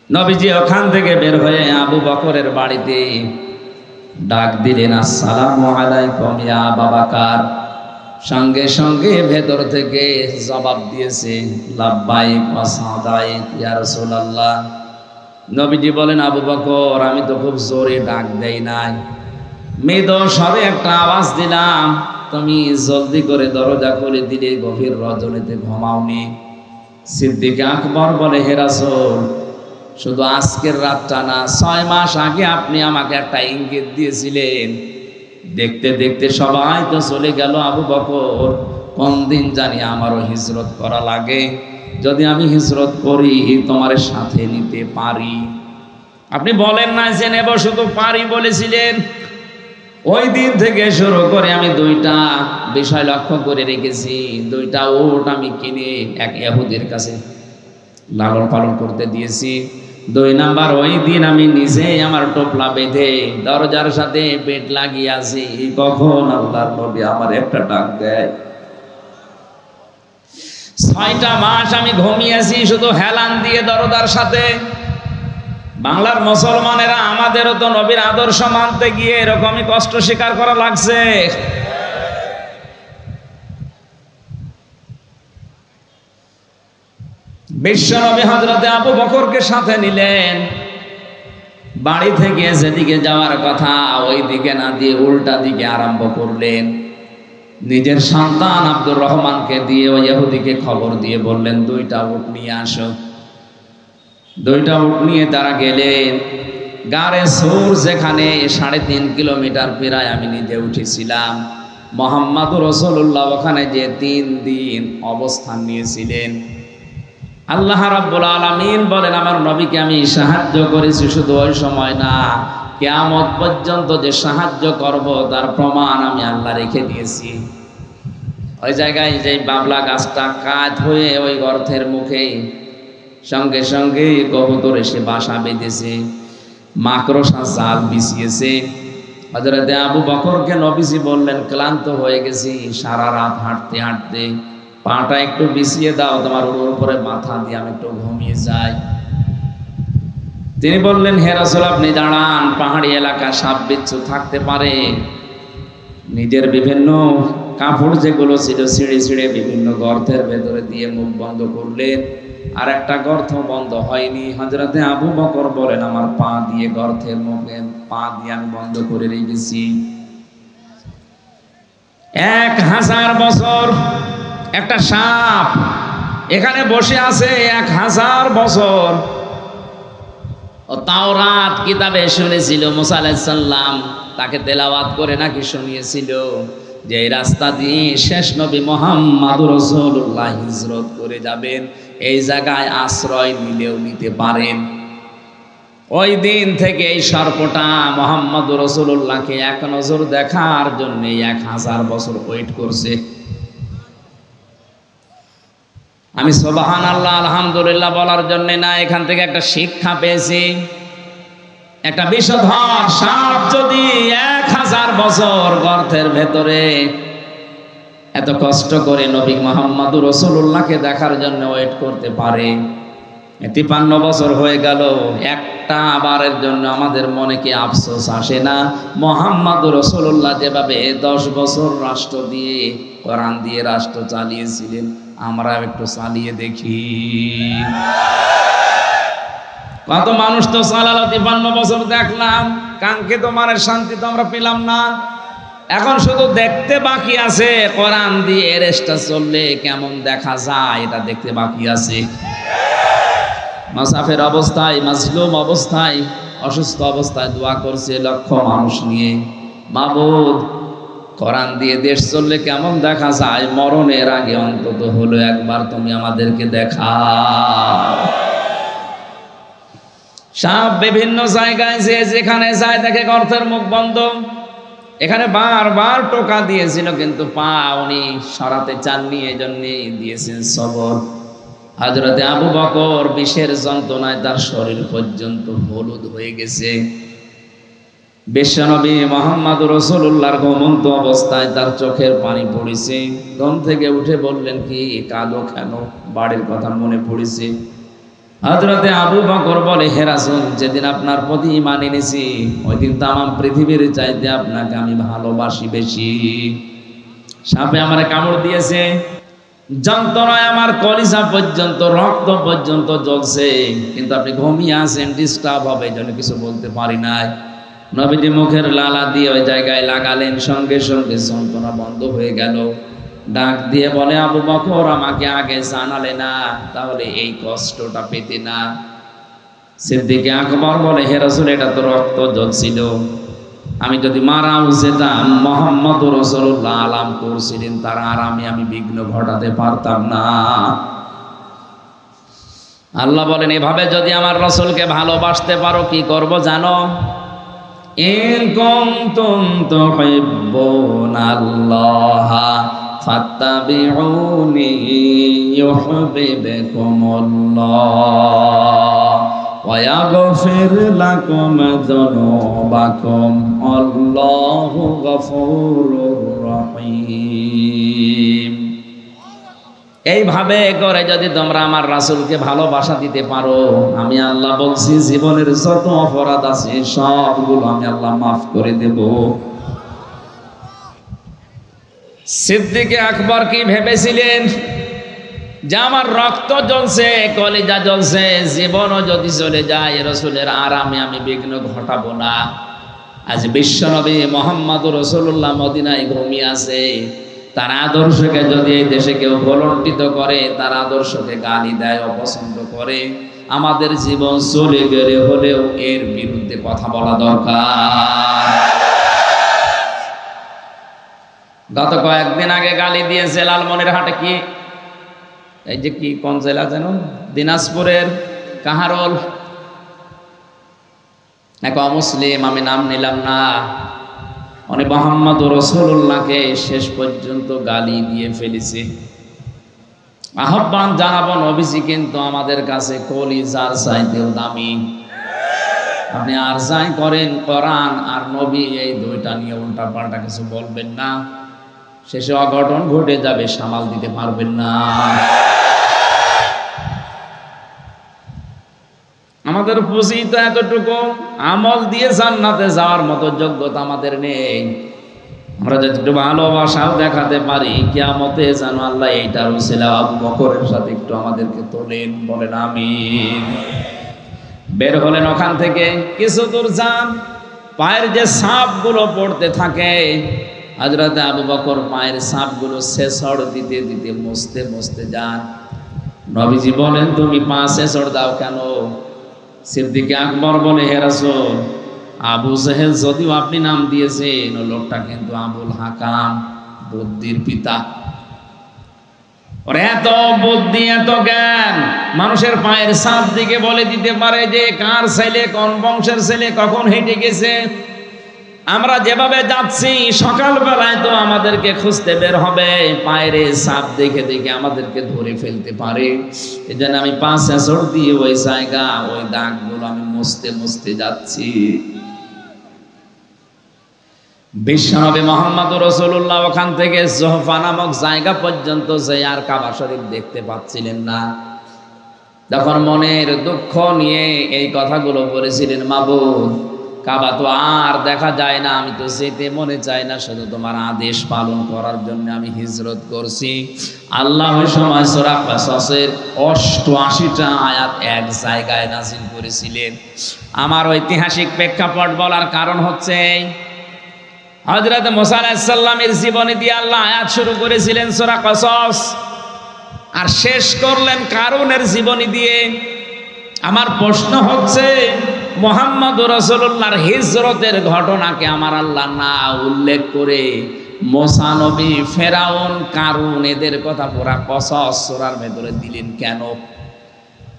নবীজি ওখান থেকে বের হয়ে আবু বকরের বাড়িতে ডাক দিলেন, আসসালামু আলাইকুম ইয়া আবা বকর। সঙ্গে সঙ্গে ভেতর থেকে জবাব দিয়েছে, লাব্বাইক ওয়া সাদাইক ইয়া রাসূলুল্লাহ। নবীজি বলেন, আবু বকর, আমি তো খুব জোরে ডাক দেই নাই, মৃদু স্বরে একটা আওয়াজ দিলাম, তুমি জলদি করে দরজা খুলে দিলে, গভীর রজনীতে ঘুমাওনি। সিদ্দিক আকবর বলে, হে রাসূল, শুধু আজকের রাতটা না, 6 মাস আগে আপনি আমাকে একটা ইঙ্গিত দিয়েছিলেন। দেখতে দেখতে সবাই তো চলে গেল আবু বকর, কোন দিন জানি আমারও হিজরত করা লাগে, যদি আমি হিজরত করি তোমার সাথে নিতে পারি। আপনি বলেন না যে নেব, শুধু পারি বলেছিলেন। ওই দিন থেকে শুরু করে আমি 2টা বিষয় লক্ষ্য করে রেখেছি। 2টা উট আমি কিনে এক ইহুদির কাছে লালন পালন করতে দিয়েছি। 2 নাম্বার, ওই দিন আমি নিজেই আমার টোপলা বেঁধে দরজার সাথে পেট লাগিয়ে আছি, কখন আল্লাহর নবী আমার একটা ডাক দেয়। 6টা মাস আমি ঘুমিয়েছি শুধু হেলান দিয়ে দরজার সাথে। বাংলার মুসলমানেরা, আমাদেরও তো নবীর আদর্শ মানতে গিয়ে এরকমই কষ্ট স্বীকার করা লাগছে। বিশ্বনবী হযরতে আবু বকরকে সাথে নিলেন। বাড়ি থেকে যেদিকে যাওয়ার কথা ওই দিকে না দিয়ে উল্টা দিকে আরম্ভ করলেন। নিজের সন্তান আব্দুর রহমানকে দিয়ে ওই ইহুদিকে খবর দিয়ে বললেন, 2টা উট নিয়ে আসো। 2টা উট নিয়ে তারা গেলেন। গারে সুর, যেখানে 3.5 কিলোমিটার প্রায় আমি নিজে উঠেছিলাম, মুহাম্মদুর রাসূলুল্লাহ ওখানে যে 3 দিন অবস্থান নিয়েছিলেন। আল্লাহ রাব্বুল আলামিন বলেন, আমার নবীকে আমি সাহায্য করেছি, শুধু ওই সময় না, কিয়ামত পর্যন্ত যে সাহায্য করব তার প্রমাণ আমি আল্লাহ রেখে দিয়েছি। ওই জায়গায় যে বাবলা গাছটা কাঠ হয়ে ওই গর্তের মুখে সঙ্গে সঙ্গে কবুতর এসে বাসা বেঁধেছে, মাকড়সা জাল বিছিয়েছে। হযরতে আবু বকরকে নবীজি বললেন, ক্লান্ত হয়ে গেছি সারা রাত হাঁটতে হাঁটতে, পাটা একটু বিছিয়ে দাও তোমার উপরে মাথা দিয়ে, আমি একটু ঘুমিয়ে যাই। তিনি বললেন, হে রাসূল আপনি দাঁড়ান, পাহাড়ি এলাকা সাপ বিচ্ছু থাকতে পারে। নিজের বিভিন্ন কাপড় যেগুলো ছিল ছিঁড়ে ছিঁড়ে বিভিন্ন গর্তের ভেতরে দিয়ে মুখ বন্ধ করলেন। আর একটা গর্ত বন্ধ হয়নি। হযরতে আবু বকর বলেন, আমার পা দিয়ে গর্তের মুখে পা দিয়ে আমি বন্ধ করে রেখেছি। 1000 বছর একটা সাপ এখানে বসে আছে, 1000 বছর। ও তাওরাত কিতাবে শুনেছিল, মুসা আলাইহিস সালাম তাকে তেলাওয়াত করে নাকি শুনিয়েছিল যে এই রাস্তা দিয়ে শেষ নবী মুহাম্মদুর রাসূলুল্লাহ হিজরত করে যাবেন, এই জায়গায় আশ্রয় নিলেও নিতে পারেন। ওই দিন থেকে এই সর্পটা মুহাম্মদুর রাসূলুল্লাহকে এক নজর দেখার জন্য 1000 বছর ওয়েট করছে। আমি সুবহানাল্লাহ আলহামদুলিল্লাহ বলার জন্য না, এখান থেকে একটা শিক্ষা পেয়েছি। একটা বিষধর সাপ যদি 1000 বছর গর্তের ভেতরে এত কষ্ট করে নবী মুহাম্মদুর রাসূলুল্লাহকে দেখার জন্য ওয়েট করতে পারে, 53 বছর হয়ে গেল, একটা বারের জন্য আমাদের মনে কি আফসোস আসে না? মুহাম্মদুর রাসূলুল্লাহ যেভাবে 10 বছর রাষ্ট্র দিয়ে কোরআন দিয়ে রাষ্ট্র চালিয়েছিলেন, আমরা একটু চালিয়ে দেখি। কত মানুষ তো চালালো, 53 বছর দেখলাম, কাঙ্ক্ষিত মানের শান্তি তো আমরা পেলাম না। এখন শুধু দেখতে বাকি আছে, কোরআন দিয়ে এরেস্টা চললে কেমন দেখা যায় এটা দেখতে বাকি আছে। মুসাফির অবস্থায়, মাজলুম অবস্থায়, অসুস্থ অবস্থায় দোয়া করছে লক্ষ মানুষ নিয়ে, মাবুদ কোরআন দিয়ে দেশ চললে কেমন দেখা যায়, মরণের আগে অন্তত হলো একবার তুমি আমাদেরকে দেখা। সাপ বিভিন্ন জায়গায় যে যেখানে যায় দেখে গর্তের মুখ বন্ধ। এখানে বারবার টোকা দিয়েছিল কিন্তু পা উনি সরাতে চাননি, এই জন্য দিয়েছেন সবর। হযরতে আবু বকর বিষের যন্ত্রণায় তার শরীর পর্যন্ত হলুদ হয়ে গেছে। বিশ্বনবী মুহাম্মদুর রাসূলুল্লাহর ঘুমন্ত অবস্থায় তার চোখের পানি পড়েছে। ঘুম থেকে উঠে বললেন, কি কাঁদো কেন? বাড়ির কথা মনে পড়েছে। হযরতে আবু বকর বলে, হে রাসূল, যেদিন আপনার প্রতি ঈমান এনেছি ওই দিন তামাম পৃথিবীর চাইতে আপনাকে আমি ভালোবাসি বেশি। সাপে আমারে কামড় দিয়েছে, যন্ত্রণায় আমার কলিজা পর্যন্ত রক্ত পর্যন্ত জ্বলছে, কিন্তু আপনি ঘুমিয়ে আছেন, ডিস্টার্ব হবে, জন্য কিছু বলতে পারি নাই। নবীজি মুখের লালা দিয়ে ওই জায়গায় লাগালেন, সঙ্গে সঙ্গে যন্ত্রণা বন্ধ হয়ে গেল। ডাক দিয়ে বলে, আবু বকর আমাকে আগে জানালে না, তাহলে এই কষ্টটা পেতে না। সিদ্দিক আকবর বলে, হে রাসূল, এটা তো রক্ত জ্বলছিল, আমি যদি মারাও যেতাম মুহাম্মদুর রাসূলুল্লাহ আলাম করছিলেন তার আরামে আমি বিঘ্ন ঘটাতে পারতাম না। আল্লাহ বলেন, এভাবে যদি আমার রাসূলকে ভালোবাসতে পারো কি করব জানো? ইন কুনতুম তুহিব্বুনাল্লাহা ফাত্তাবিউনি ইউহিব্বুকুমুল্লাহ ওয়া ইয়াগফির লাকুম যুনুবাকুম আল্লাহু গফুরুর রহিম। এইভাবে করে যদি তোমরা আমার রাসূলকে ভালোবাসা দিতে পারো, আমি আল্লাহ বলছি জীবনের যত অপরাধ আছে সবগুলো আমি আল্লাহ মাফ করে দেব। সিদ্দিক আকবর কি ভেবেছিলেন? যে আমার রক্ত জ্বলছে, কলিজা জ্বলছে, জীবনও যদি চলে যায় রাসূলের আরামে আমি বিঘ্ন ঘটাবো না। আজ বিশ্বনবী মুহাম্মদুর রাসূলুল্লাহ মদিনায় ঘুমিয়ে আছে, তার আদর্শকে যদি এই দেশে কেউ কলঙ্কিত করে, তার আদর্শকে গালি দেয়, অপছন্দ করে, আমাদের জীবন চলে গেলে হলেও এর বিরুদ্ধে কথা বলা দরকার। গত কয়েকদিন আগে গালি দিয়েছে লালমনিরহাটে, কি এই যে কি কোন জেলা যেন, দিনাজপুরের কাহারোল এক অমুসলিম, আমি নাম নিলাম না, উনি মুহাম্মদ রাসূলুল্লাহকে শেষ পর্যন্ত গালি দিয়ে ফেলেছে। আহ্বান জানাবো, নবীজি কিন্তু আমাদের কাছে কলিজার চাইতেও দামি। আপনি আর যাই করেন, কোরআন আর নবী এই দুইটা নিয়ে উল্টা পাল্টা কিছু বলবেন না, শেষে অঘটন ঘটে যাবে, সামাল দিতে পারবেন না। আমাদের পুঁজি তো এতটুকু, আমল দিয়ে জান্নাতে যাওয়ার মতো যোগ্যতা আমাদের নেই। আমরা যদি একটু ভালোবাসাও দেখাতে পারি, কিয়ামতে যেন আল্লাহ এইটার উসিলা আবু বকরের সাথে একটু আমাদেরকে তোলেন, বলেন আমিন। বের হলেন ওখান থেকে, কিছু দূর যান, পায়ের যে সাপগুলো পড়তে থাকে, হযরত আবু বকর পায়ের সাপগুলো ছেঁচড় দিতে দিতে মুছতে মুছতে যান। নবীজি বলেন, তুমি পা ছেঁচড় দাও কেন? সিদ্দিক আকবর বলে, হে রাসূল, আবু জেহেল যদিও আপনি নাম দিয়েছেন, ও লোকটা কিন্তু আবুল হাকাম, বুদ্ধির পিতা। ওর এত বুদ্ধি, এত জ্ঞান, মানুষের পায়ের ছাপ দিকে বলে দিতে পারে যে কার ছেলে, কোন বংশের ছেলে, কখন হেঁটে গেছে। আমরা যেভাবে যাচ্ছি, সকালবেলায় তো আমাদেরকে খুঁজতে বের হবে, পায়ের ছাপ দেখে দেখে আমাদেরকে ধরে ফেলতে পারে। এই জন্য আমি পা ছেঁচড় দিয়ে ওই জায়গা, ওই দাগগুলো আমি মুছতে মুছতে যাচ্ছি। বিশ্বনবী মুহাম্মদুর রাসূলুল্লাহ ওখান থেকে জোহফা নামক জায়গা পর্যন্ত যে আর কাবা শরীফ দেখতে পাচ্ছিলেন না। তখন মনের দুঃখ নিয়ে এই কথাগুলো বলেছিলেন, মাবুদ, কাবা তো আর দেখা যায় না, আমি তো যেতে মনে চাই না, শুধু তোমার আদেশ পালন করার জন্য আমি হিজরত করছি। আল্লাহ ওই সময় সূরা কাসাসের 88টা আয়াত এক জায়গায় নাযিল করেছিলেন। আমার ঐতিহাসিক প্রেক্ষাপট বলার কারণ হচ্ছে, হযরত মুসা আলাইহিস সালামের জীবনী দিয়ে আল্লাহ আয়াত শুরু করেছিলেন সূরা কাসাস, আর শেষ করলেন কারুনের জীবনী দিয়ে। আমার প্রশ্ন হচ্ছে, মুহাম্মদুর রাসূলুল্লাহর হিজরতের ঘটনাকে আমার আল্লাহ না উল্লেখ করে মুসা নবী, ফেরাউন, কারুন এদের কথা পুরা কসস সূরার ভেতরে দিলেন কেন?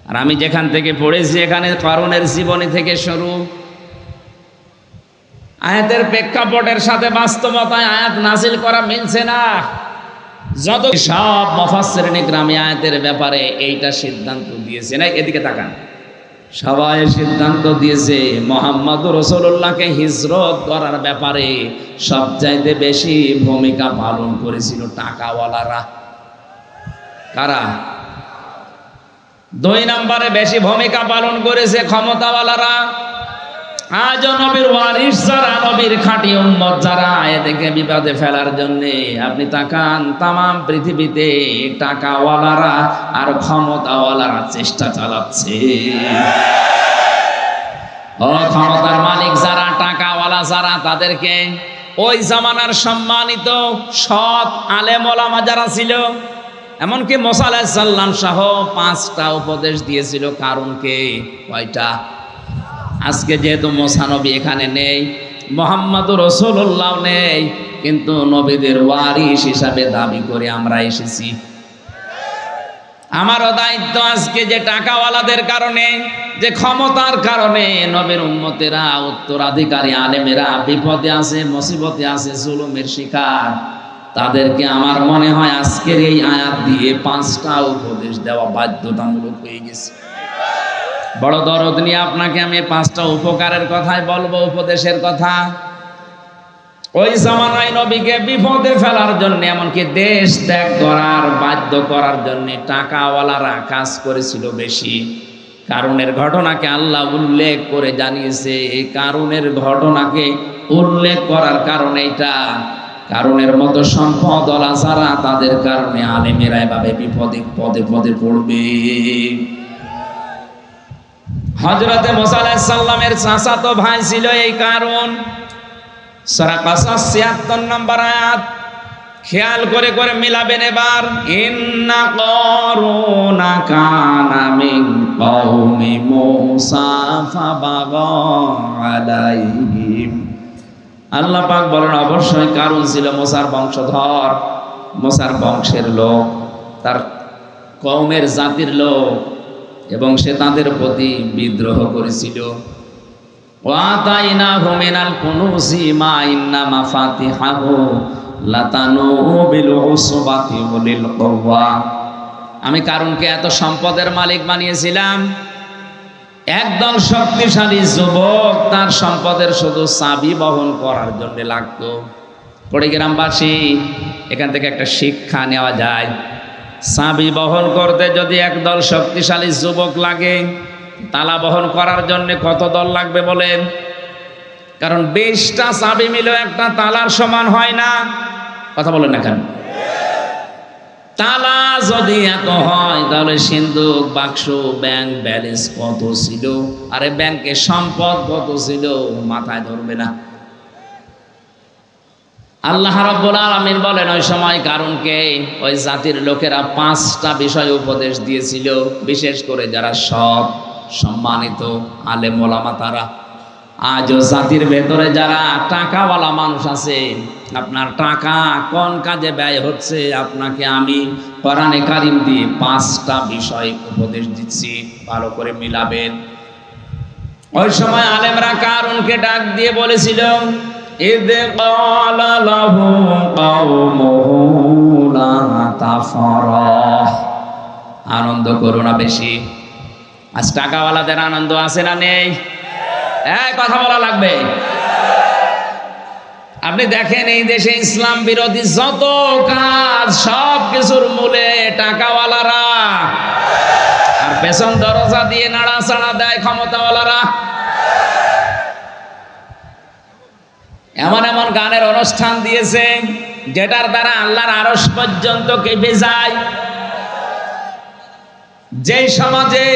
আর আমি যেখান থেকে পড়েছি, এখানে কারুনের জীবনী থেকে শুরু। আয়াতের প্রেক্ষাপটের সাথে বাস্তবতায় আয়াত নাযিল করা মিলছে না। যত সব মুফাসসিরিন ইকরাম আয়াতের ব্যাপারে এইটা সিদ্ধান্ত দিয়েছে, না এদিকে তাকান, সবাই সিদ্ধান্ত দিয়েছে মুহাম্মদুর রাসূলুল্লাহকে হিজরত করার ব্যাপারে সবচাইতে বেশি ভূমিকা পালন করেছিল টাকাওয়ালারা। কারা? 2 নম্বরে বেশি ভূমিকা পালন করেছে ক্ষমতাওয়ালারা। আজ নবীর ওয়ারিস যারা, নবীর খাঁটি উম্মত যারা, এদেরকে বিপদে ফেলার জন্য আপনি তাকান, তামাম পৃথিবীতে টাকাওয়ালারা আর ক্ষমতাওয়ালারা চেষ্টা চালাচ্ছে। ও ক্ষমতার মালিক যারা, টাকাওয়ালা যারা, তাদেরকে ওই জামানার সম্মানিত সৎ আলেম ওলামা যারা ছিল, এমনকি মুসা আলাইহিস সালাম সহ 5টা উপদেশ দিয়েছিল কারুনকে। কয়টা? আজকে যেহেতু মুসা নবী এখানে নেই, মুহাম্মদুর রাসূলুল্লাহ নেই, কিন্তু নবীদের ওয়ারিস হিসাবে দাবি করে আমরা এসেছি। আমারও দায়িত্ব আজকে, যে টাকাওয়ালাদের কারণে, যে ক্ষমতার কারণে নবীর উম্মতেরা, উত্তরাধিকারী আলেমেরা বিপদে আছে, মুসিবতে আছে, জুলুমের শিকার, তাদেরকে আমার মনে হয় আজকের এই আয়াত দিয়ে 5টা উপদেশ দেওয়া বাধ্যতামূলক হয়ে গেছে। বড় দরদ নিয়ে আপনাকে আমি 5টা উপকারের কথাই বলবো, উপদেশের কথা। ওই জামানায় নবীকে বিপদে ফেলার জন্য, এমনকি দেশ ত্যাগ করার বাধ্য করার জন্য টাকাওয়ালারা কাজ করেছিল বেশি। কারুনের ঘটনাকে আল্লাহ উল্লেখ করে জানিয়েছে। এই কারুনের ঘটনাকে উল্লেখ করার কারণ এইটা, কারণের মতো সম্পদ ওলা যারা, তাদের কারণে আলেমেরা এভাবে বিপদে পদে পদে পড়বে। হযরতে মুসা আলাইহিস সালামের চাচাতো ভাই ছিল এই কারণ। সূরা কাসাস ৭৬ নম্বর আয়াত খেয়াল করে করে মিলাবেন এবার। ইন্না কারুনা কানা মিন কওমি মুসা ফাবাগা আলাইহিম। আল্লাহ পাক বলেন অবশ্যই কারুন ছিল মুসার বংশধর, মুসার বংশের লোক, তার কওমের জাতির লোক, এবং সে তাদের প্রতি বিদ্রোহ করেছিল। ওয়াতাইনাহু মিনাল কুনুজি মা ইন্না মাফাতিহাহু লাতানু বিল উসবাতি ওয়ালিল কুওয়া। আমি কারুনকে এত সম্পদের মালিক বানিয়েছিলাম, একদল শক্তিশালী যুবক তার সম্পদের শুধু চাবি বহন করার জন্য লাগতো। কুড়িগ্রামবাসী, এখান থেকে একটা শিক্ষা নেওয়া যায়। চাবি বহন করতে যদি একদল শক্তিশালী যুবক লাগে, তালা বহন করার জন্য কত দল লাগবে বলেন? কারণ 20টা চাবি মিলেও একটা তালার সমান হয় না। কথা বলেন না কেন? তালা যদি এত হয়, তাহলে সিন্ধুক, বাক্স, ব্যাংক ব্যালেন্স কত ছিল, আরে ব্যাংকে সম্পদ কত ছিল, মাথায় ধরবে না। আল্লাহ রাব্বুল আলামিন বলেন ওই সময় কারুনকে ওই জাতির লোকেরা 5টা বিষয় উপদেশ দিয়েছিল, বিশেষ করে যারা সৎ সম্মানিত আলেম ওলামা তারা। আজও জাতির ভেতরে যারা টাকাওয়ালা মানুষ আছে, আপনার টাকা কোন কাজে ব্যয় হচ্ছে, আপনাকে আমি কোরআনে কারিম দিয়ে 5টা বিষয় উপদেশ দিচ্ছি, ভালো করে মিলাবেন। ওই সময় আলেমরা কারুনকে ডাক দিয়ে বলেছিল, ইদ ক্বালা লাহু কওমুহু লা তাফরাহ, আনন্দ করো না বেশি। আজ টাকাওয়ালাদের আনন্দ আছে না নেই? এই কথা বলা লাগবে। আপনি দেখেন এই দেশে ইসলাম বিরোধী যত কাজ, সব কিছুর মূলে টাকাওয়ালারা, আর পেছন দরজা দিয়ে নাড়াচাড়া দেয় ক্ষমতাওয়ালারা। এমন এমন গানের অনুষ্ঠান দিয়েছে যেটার দ্বারা আল্লাহর আরশ পর্যন্ত কেঁপে যায়। যেই সমাজে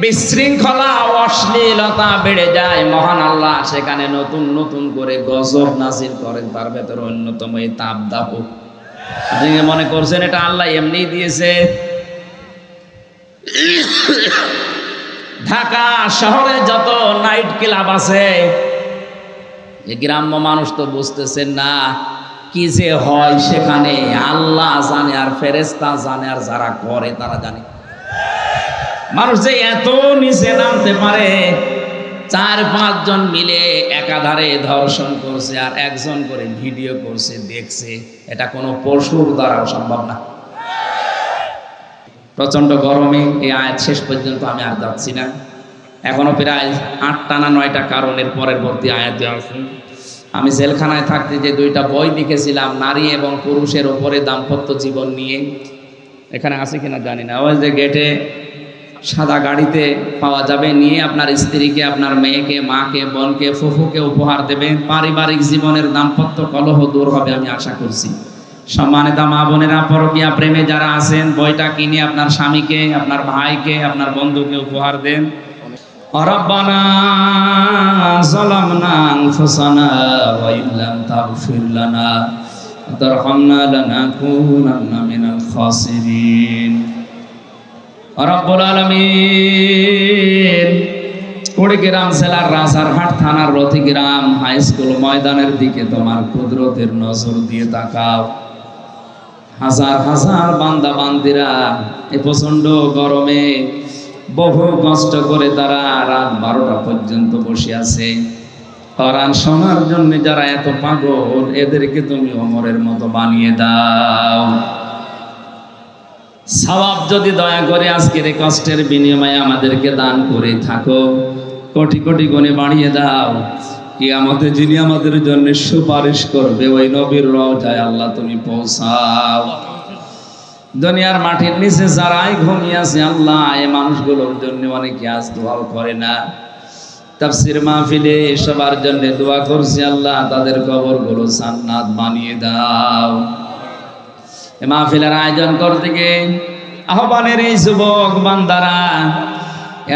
বিশৃঙ্খলা, অশ্লীলতা বেড়ে যায়, মহান আল্লাহ সেখানে নতুন নতুন করে গজব নাজিল করেন। তার ভেতরে অন্যতম এই তাপদাহ। আপনি মনে করছেন এটা আল্লাহ এমনি দিয়েছে? ঢাকা শহরে যত নাইট ক্লাব আছে, গ্রাম্য মানুষ তো বুঝতেছেন না কি যে হয় সেখানে। আল্লাহ জানে, আর ফেরেশতা জানে, আর যারা করে তারা জানে। মানুষ যে এত নিচে নামতে পারে, 4-5 জন মিলে একাধারে ধর্ষণ করছে, আর একজন করে ভিডিও করছে, দেখছে, এটা কোনো পশুর দ্বারাও সম্ভব না। প্রচন্ড গরমে এই আয়াত শেষ পর্যন্ত আমি আর যাচ্ছি না। এখনো প্রায় 8টা না 9টা কারণের পরবর্তী আয়াতে আছে। আমি জেলখানায় থাকতে যে 2টা বই লিখেছিলাম, নারী এবং পুরুষের ওপরে দাম্পত্য জীবন নিয়ে, এখানে আছে কিনা জানি না। ওই যে গেটে সাদা গাড়িতে পাওয়া যাবে, নিয়ে আপনার স্ত্রীকে, আপনার মেয়েকে, মাকে, বোনকে, ফুফুকে উপহার দেবেন। পারিবারিক জীবনের দাম্পত্য কলহ দূর হবে আমি আশা করছি। সম্মানিত মা বোনেরা, পরকীয়া প্রেমে যারা আছেন, বইটা কিনে আপনার স্বামীকে, আপনার ভাইকে, আপনার বন্ধুকে উপহার দেন। রব্বানা যালামনা আনফুসানা ওয়া ইল্লাম তাগফির লানা ওয়া তারহামনা লানাকুনান্না মিনাল খাসিরিন। রব্বুল আলামিন, কুড়িগ্রাম জেলার রাজারহাট থানার রতিগ্রাম হাই স্কুল ময়দানের দিকে তোমার কুদরতের নজর দিয়ে তাকাও। হাজার হাজার বান্দা বান্দিরা এই প্রচন্ড গরমে বহু কষ্ট করে তারা রাত 12টা পর্যন্ত বসে আছে কোরআন শোনার জন্য। যারা এত পাগল, এদেরকে তুমি ওমরের মতো বানিয়ে দাও। সওয়াব যদি দয়া করে আজকের এই কষ্টের বিনিময়ে আমাদেরকে দান করে থাকো, কোটি কোটি গুণে বাড়িয়ে দাও। কিয়ামতে যিনি আমাদের জন্য সুপারিশ করবে, ওই নবীর রওজায় আল্লাহ তুমি পৌঁছাও। দুনিয়ার মাটির নিচে যারাই ঘুমিয়ে আছে, আল্লাহ এই মানুষগুলোর জন্য অনেকে আজ দোয়াও করে না। তাফসীর মাহফিলে সবার জন্য দোয়া করছি, আল্লাহ তাদের কবরগুলো জান্নাত বানিয়ে দাও। এই মাহফিলের আয়োজন করতে গিয়ে আহ্বানের এই যুবক বান্দারা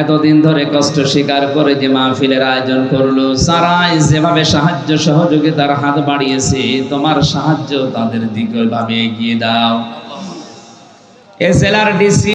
এতদিন ধরে কষ্ট স্বীকার করে যে মাহফিলের আয়োজন করলো, সারাই যেভাবে সাহায্য সহযোগিতার হাত বাড়িয়েছে, তোমার সাহায্য তাদের দিকে ওইভাবে এগিয়ে দাও। এ জেলার ডিসি